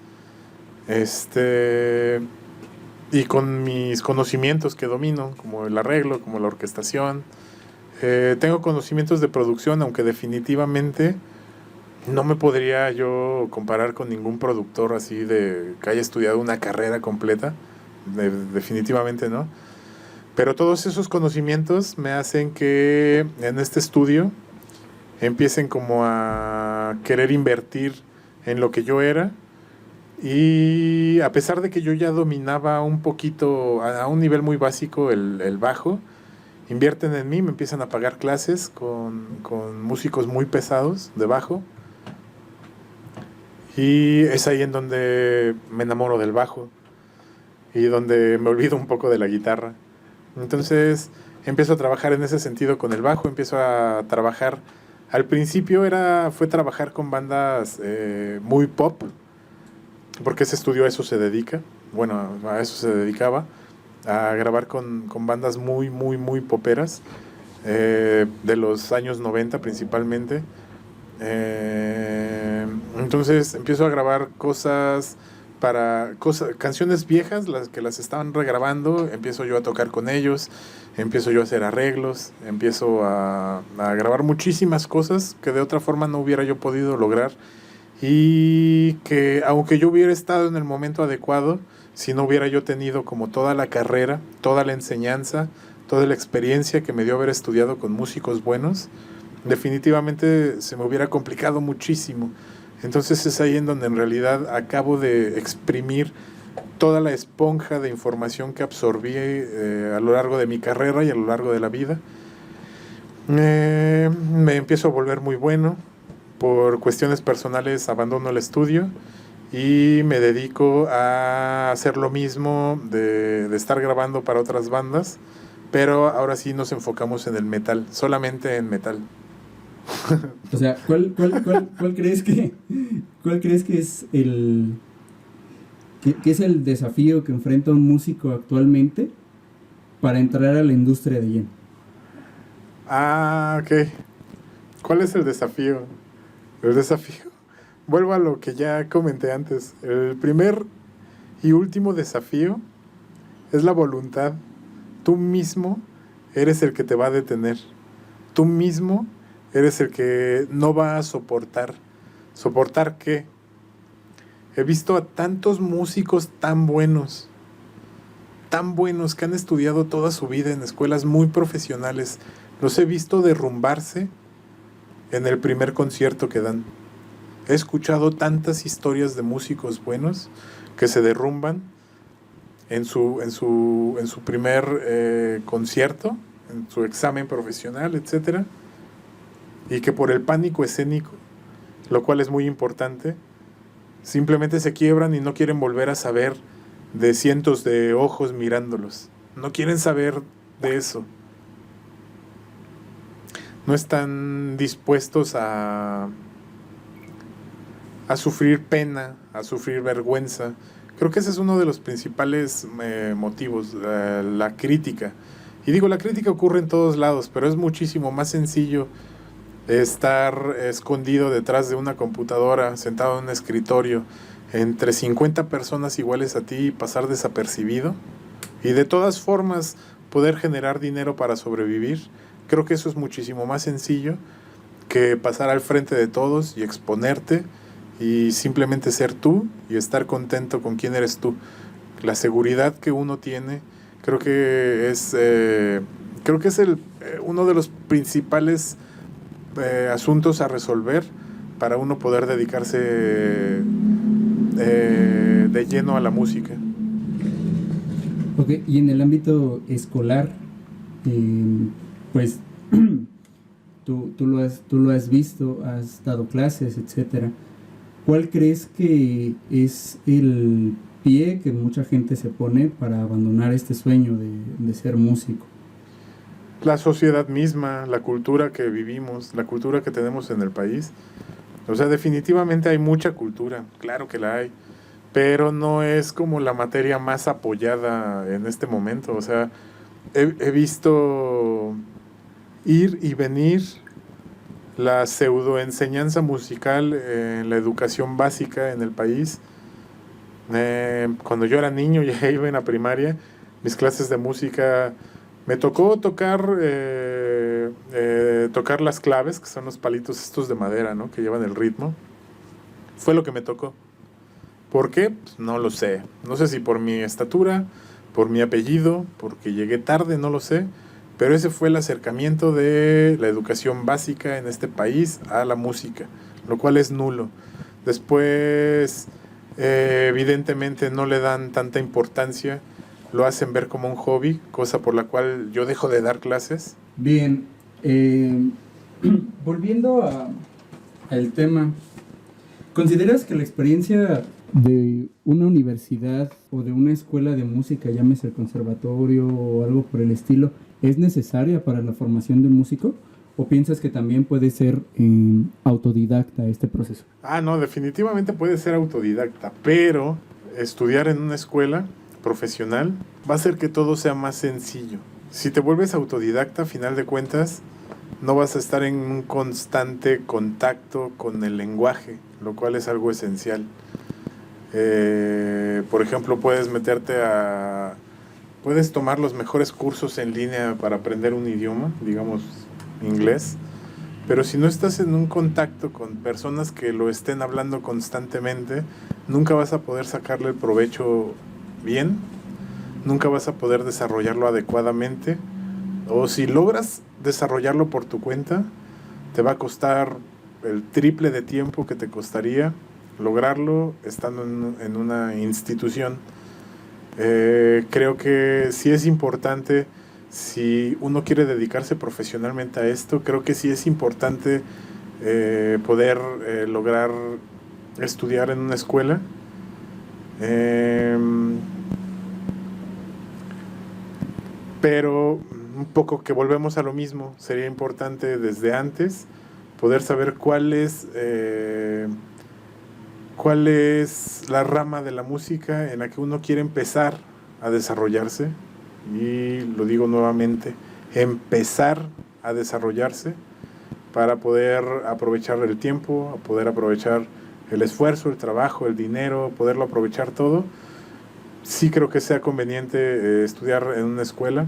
y con mis conocimientos que domino, como el arreglo, como la orquestación. Tengo conocimientos de producción, aunque definitivamente no me podría yo comparar con ningún productor así de que haya estudiado una carrera completa, definitivamente no. Pero todos esos conocimientos me hacen que en este estudio empiecen como a querer invertir en lo que yo era, y a pesar de que yo ya dominaba un poquito, a un nivel muy básico, el bajo, invierten en mí, me empiezan a pagar clases con músicos muy pesados de bajo. Y es ahí en donde me enamoro del bajo y donde me olvido un poco de la guitarra. Entonces empiezo a trabajar en ese sentido con el bajo, empiezo a trabajar. Al principio fue trabajar con bandas muy pop, porque ese estudio a eso se dedica, bueno, a eso se dedicaba, a grabar con bandas muy, muy, muy poperas, de los años 90 principalmente. Entonces empiezo a grabar canciones viejas, las que las estaban regrabando, empiezo yo a tocar con ellos, empiezo yo a hacer arreglos, empiezo a grabar muchísimas cosas que de otra forma no hubiera yo podido lograr, y que aunque yo hubiera estado en el momento adecuado, si no hubiera yo tenido como toda la carrera, toda la enseñanza, toda la experiencia que me dio haber estudiado con músicos buenos, definitivamente se me hubiera complicado muchísimo. Entonces es ahí en donde en realidad acabo de exprimir toda la esponja de información que absorbí a lo largo de mi carrera y a lo largo de la vida. Me empiezo a volver muy bueno. Por cuestiones personales abandono el estudio y me dedico a hacer lo mismo de estar grabando para otras bandas, pero ahora sí nos enfocamos en el metal, solamente en metal. O sea, ¿cuál crees que es que es el desafío que enfrenta un músico actualmente para entrar a la industria de lleno? Ok. ¿Cuál es el desafío? El desafío, vuelvo a lo que ya comenté antes. El primer y último desafío es la voluntad. Tú mismo eres el que te va a detener. Tú mismo eres el que no va a soportar. ¿Soportar qué? He visto a tantos músicos tan buenos que han estudiado toda su vida en escuelas muy profesionales. Los he visto derrumbarse en el primer concierto que dan. He escuchado tantas historias de músicos buenos que se derrumban en su primer concierto, en su examen profesional, etcétera, y que por el pánico escénico, lo cual es muy importante, simplemente se quiebran y no quieren volver a saber de cientos de ojos mirándolos. No quieren saber de eso. No están dispuestos a sufrir pena, a sufrir vergüenza. Creo que ese es uno de los principales motivos, la crítica. Y digo, la crítica ocurre en todos lados, pero es muchísimo más sencillo estar escondido detrás de una computadora, sentado en un escritorio, entre 50 personas iguales a ti y pasar desapercibido. Y de todas formas poder generar dinero para sobrevivir. Creo que eso es muchísimo más sencillo que pasar al frente de todos y exponerte y simplemente ser tú y estar contento con quién eres tú. La seguridad que uno tiene, creo que es uno de los principales asuntos a resolver para uno poder dedicarse de lleno a la música. Ok, y en el ámbito escolar, pues tú lo has visto, has dado clases, etcétera. ¿Cuál crees que es el pie que mucha gente se pone para abandonar este sueño de ser músico? La sociedad misma, la cultura que vivimos, la cultura que tenemos en el país. O sea, definitivamente hay mucha cultura, claro que la hay, pero no es como la materia más apoyada en este momento. O sea, he visto ir y venir la pseudoenseñanza musical en la educación básica en el país. Cuando yo era niño, ya iba en la primaria, mis clases de música, me tocó tocar las claves, que son los palitos estos de madera, ¿no?, que llevan el ritmo. Fue lo que me tocó. ¿Por qué? Pues no lo sé. No sé si por mi estatura, por mi apellido, porque llegué tarde, no lo sé. Pero ese fue el acercamiento de la educación básica en este país a la música, lo cual es nulo. Después, evidentemente, no le dan tanta importancia lo hacen ver como un hobby, cosa por la cual yo dejo de dar clases. Bien, volviendo al tema, ¿consideras que la experiencia de una universidad o de una escuela de música, llámese el conservatorio o algo por el estilo, es necesaria para la formación de un músico? ¿O piensas que también puede ser autodidacta este proceso? No, definitivamente puede ser autodidacta, pero estudiar en una escuela profesional va a hacer que todo sea más sencillo. Si te vuelves autodidacta, a final de cuentas, no vas a estar en un constante contacto con el lenguaje, lo cual es algo esencial. Por ejemplo, puedes tomar los mejores cursos en línea para aprender un idioma, digamos inglés, pero si no estás en un contacto con personas que lo estén hablando constantemente, nunca vas a poder sacarle el provecho bien, nunca vas a poder desarrollarlo adecuadamente, o si logras desarrollarlo por tu cuenta, te va a costar el triple de tiempo que te costaría lograrlo estando en una institución. Creo que sí es importante, si uno quiere dedicarse profesionalmente a esto, creo que sí es importante poder lograr estudiar en una escuela. Pero un poco que volvemos a lo mismo, sería importante desde antes poder saber cuál es la rama de la música en la que uno quiere empezar a desarrollarse, y lo digo nuevamente, empezar a desarrollarse para poder aprovechar el tiempo, poder aprovechar el esfuerzo, el trabajo, el dinero, poderlo aprovechar todo. Sí creo que sea conveniente estudiar en una escuela,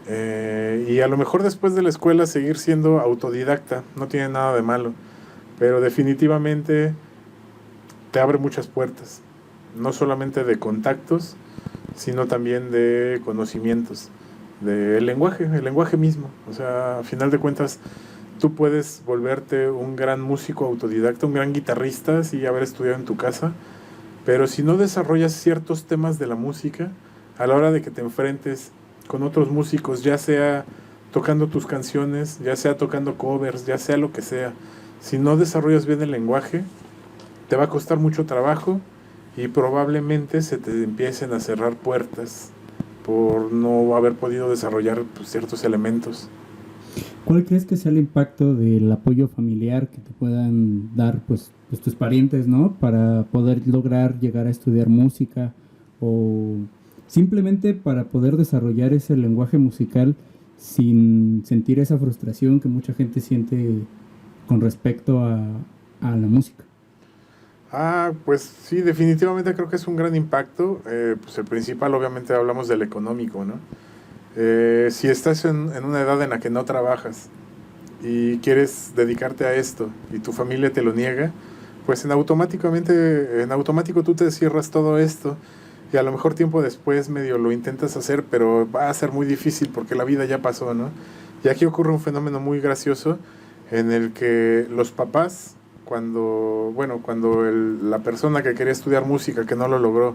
y a lo mejor después de la escuela seguir siendo autodidacta, no tiene nada de malo, pero definitivamente te abre muchas puertas, no solamente de contactos, sino también de conocimientos, del lenguaje, el lenguaje mismo. O sea, a final de cuentas, tú puedes volverte un gran músico autodidacta, un gran guitarrista, y haber estudiado en tu casa, pero si no desarrollas ciertos temas de la música, a la hora de que te enfrentes con otros músicos, ya sea tocando tus canciones, ya sea tocando covers, ya sea lo que sea, si no desarrollas bien el lenguaje, te va a costar mucho trabajo y probablemente se te empiecen a cerrar puertas por no haber podido desarrollar ciertos elementos. ¿Cuál crees que sea el impacto del apoyo familiar que te puedan dar pues tus parientes, ¿no? Para poder lograr llegar a estudiar música, o simplemente para poder desarrollar ese lenguaje musical sin sentir esa frustración que mucha gente siente con respecto a la música? Pues sí, definitivamente creo que es un gran impacto. Pues el principal, obviamente, hablamos del económico, ¿no? Si estás en una edad en la que no trabajas y quieres dedicarte a esto y tu familia te lo niega, pues en automático tú te cierras todo esto, y a lo mejor tiempo después medio lo intentas hacer, pero va a ser muy difícil porque la vida ya pasó, ¿no? Y aquí ocurre un fenómeno muy gracioso en el que los papás, cuando la persona que quería estudiar música, que no lo logró,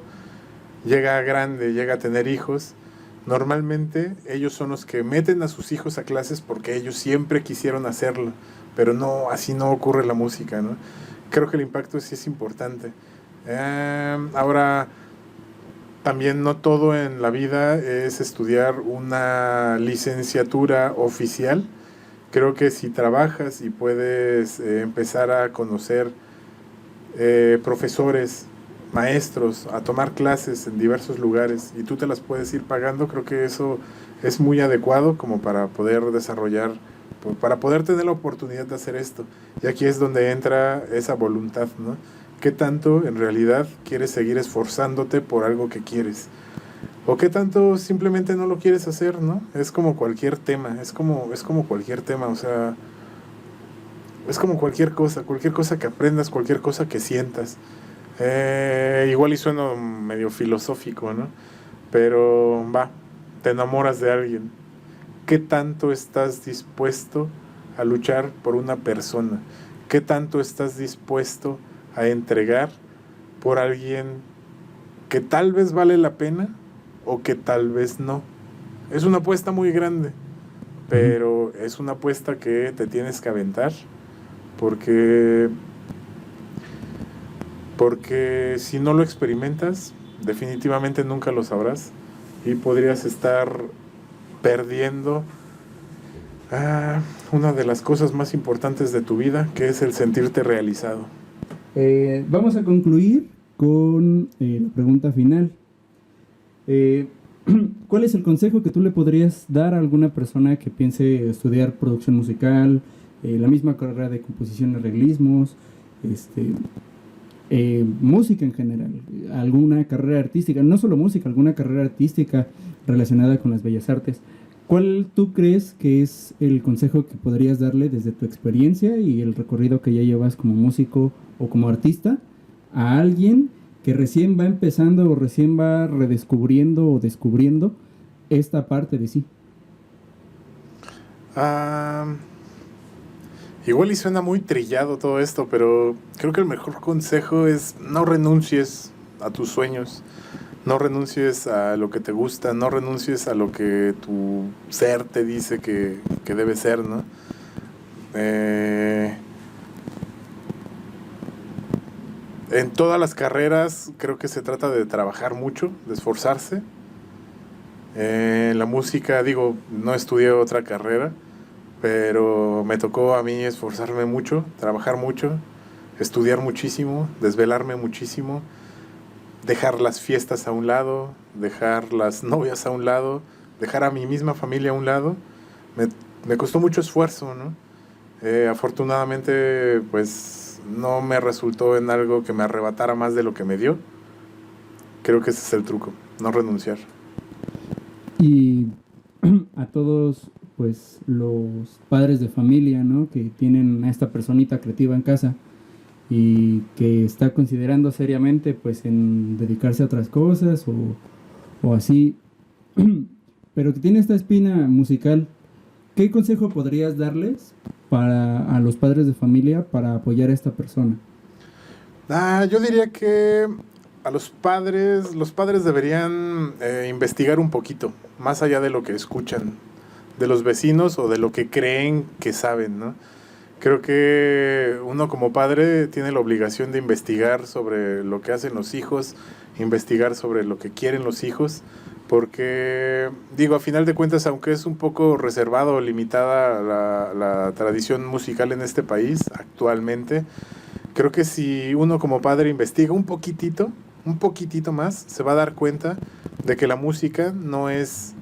llega grande, llega a tener hijos, normalmente ellos son los que meten a sus hijos a clases porque ellos siempre quisieron hacerlo, pero no, así no ocurre la música, ¿no? Creo que el impacto sí es importante. Ahora, también no todo en la vida es estudiar una licenciatura oficial. Creo que si trabajas y puedes empezar a conocer profesores, maestros, a tomar clases en diversos lugares y tú te las puedes ir pagando, creo que eso es muy adecuado como para poder desarrollar, para poder tener la oportunidad de hacer esto. Y aquí es donde entra esa voluntad, ¿no? ¿Qué tanto en realidad quieres seguir esforzándote por algo que quieres? ¿O qué tanto simplemente no lo quieres hacer, ¿no? Es como cualquier tema, es como cualquier tema, o sea, es como cualquier cosa que aprendas, cualquier cosa que sientas. Igual y sueno medio filosófico, ¿no? Pero te enamoras de alguien. ¿Qué tanto estás dispuesto a luchar por una persona? ¿Qué tanto estás dispuesto a entregar por alguien que tal vez vale la pena o que tal vez no. Es una apuesta muy grande, pero es una apuesta que te tienes que aventar, porque si no lo experimentas, definitivamente nunca lo sabrás y podrías estar perdiendo una de las cosas más importantes de tu vida, que es el sentirte realizado. Vamos a concluir con la pregunta final. ¿Cuál es el consejo que tú le podrías dar a alguna persona que piense estudiar producción musical, la misma carrera de composición y arreglismos, música en general, alguna carrera artística, no solo música, alguna carrera artística relacionada con las bellas artes? ¿Cuál tú crees que es el consejo que podrías darle desde tu experiencia y el recorrido que ya llevas como músico o como artista a alguien que recién va empezando o recién va redescubriendo o descubriendo esta parte de sí? Igual y suena muy trillado todo esto, pero creo que el mejor consejo es no renuncies a tus sueños, no renuncies a lo que te gusta, no renuncies a lo que tu ser te dice que debe ser, ¿no? En todas las carreras creo que se trata de trabajar mucho, de esforzarse. En la música, digo, no estudié otra carrera, pero me tocó a mí esforzarme mucho, trabajar mucho, estudiar muchísimo, desvelarme muchísimo, dejar las fiestas a un lado, dejar las novias a un lado, dejar a mi misma familia a un lado. Me costó mucho esfuerzo, ¿no? Afortunadamente, pues no me resultó en algo que me arrebatara más de lo que me dio. Creo que ese es el truco, no renunciar. Y a todos, pues, los padres de familia, ¿no?, que tienen a esta personita creativa en casa y que está considerando seriamente, pues, en dedicarse a otras cosas o así, pero que tiene esta espina musical, ¿qué consejo podrías darles a los padres de familia para apoyar a esta persona? Yo diría que a los padres deberían investigar un poquito, más allá de lo que escuchan de los vecinos o de lo que creen que saben, ¿no? Creo que uno como padre tiene la obligación de investigar sobre lo que hacen los hijos, investigar sobre lo que quieren los hijos, porque, digo, a final de cuentas, aunque es un poco reservado o limitada la tradición musical en este país actualmente, creo que si uno como padre investiga un poquitito más, se va a dar cuenta de que la música no es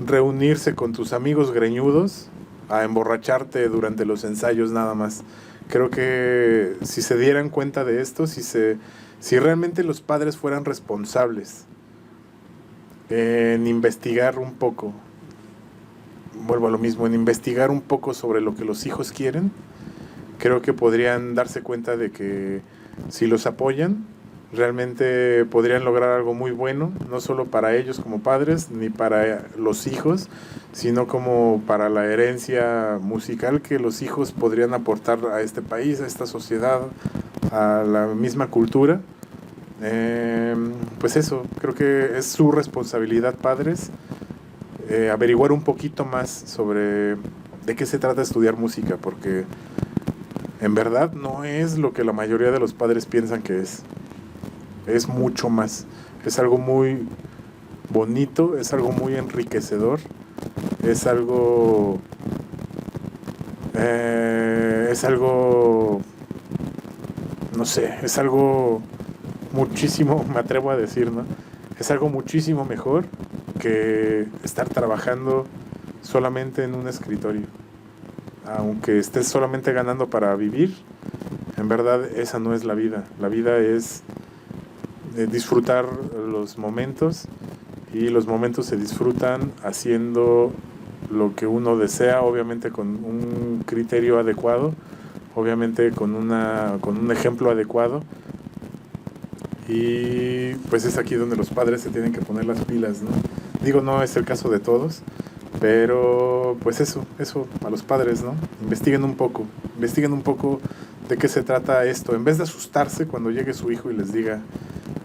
reunirse con tus amigos greñudos a emborracharte durante los ensayos nada más. Creo que si se dieran cuenta de esto, si realmente los padres fueran responsables en investigar un poco, vuelvo a lo mismo, en investigar un poco sobre lo que los hijos quieren, creo que podrían darse cuenta de que si los apoyan, realmente podrían lograr algo muy bueno, no solo para ellos como padres, ni para los hijos, sino como para la herencia musical que los hijos podrían aportar a este país, a esta sociedad, a la misma cultura. Pues eso, creo que es su responsabilidad, padres, averiguar un poquito más sobre de qué se trata estudiar música, porque en verdad no es lo que la mayoría de los padres piensan que es mucho más, es algo muy bonito, es algo muy enriquecedor, es algo no sé, es algo muchísimo, me atrevo a decir, ¿no? Es algo muchísimo mejor que estar trabajando solamente en un escritorio. Aunque estés solamente ganando para vivir, en verdad esa no es la vida. La vida es disfrutar los momentos, y los momentos se disfrutan haciendo lo que uno desea, obviamente con un criterio adecuado, obviamente con un ejemplo adecuado. Y pues es aquí donde los padres se tienen que poner las pilas, ¿no? Digo, no es el caso de todos, pero pues eso a los padres, ¿no? Investiguen un poco de qué se trata esto. En vez de asustarse cuando llegue su hijo y les diga,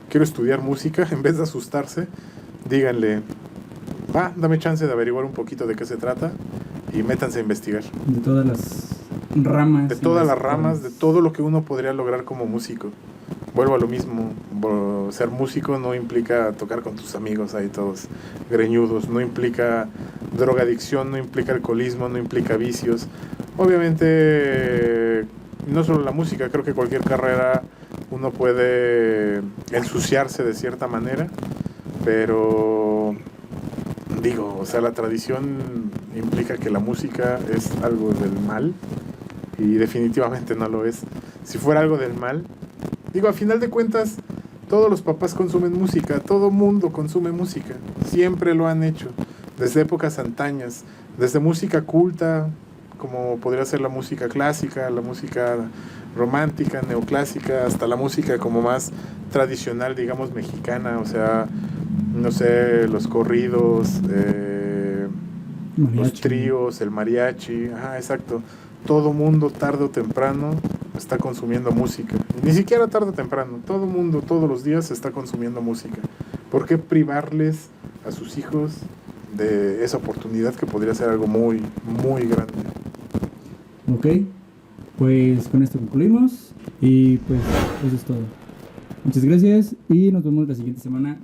quiero estudiar música, en vez de asustarse, díganle, dame chance de averiguar un poquito de qué se trata y métanse a investigar. De todas las ramas. De todas las ramas, de todo lo que uno podría lograr como músico. Vuelvo a lo mismo, ser músico no implica tocar con tus amigos ahí todos greñudos, no implica drogadicción, no implica alcoholismo, no implica vicios. Obviamente, no solo la música, creo que cualquier carrera uno puede ensuciarse de cierta manera, pero digo, o sea, la tradición implica que la música es algo del mal y definitivamente no lo es. Si fuera algo del mal, digo, a final de cuentas, todos los papás consumen música, todo mundo consume música, siempre lo han hecho, desde épocas antañas, desde música culta, como podría ser la música clásica, la música romántica, neoclásica, hasta la música como más tradicional, digamos, mexicana, o sea, no sé, los corridos, los tríos, el mariachi, exacto. Todo mundo tarde o temprano está consumiendo música. Ni siquiera tarde o temprano, todo mundo todos los días está consumiendo música. ¿Por qué privarles a sus hijos de esa oportunidad que podría ser algo muy, muy grande? Ok, pues con esto concluimos y pues eso es todo. Muchas gracias y nos vemos la siguiente semana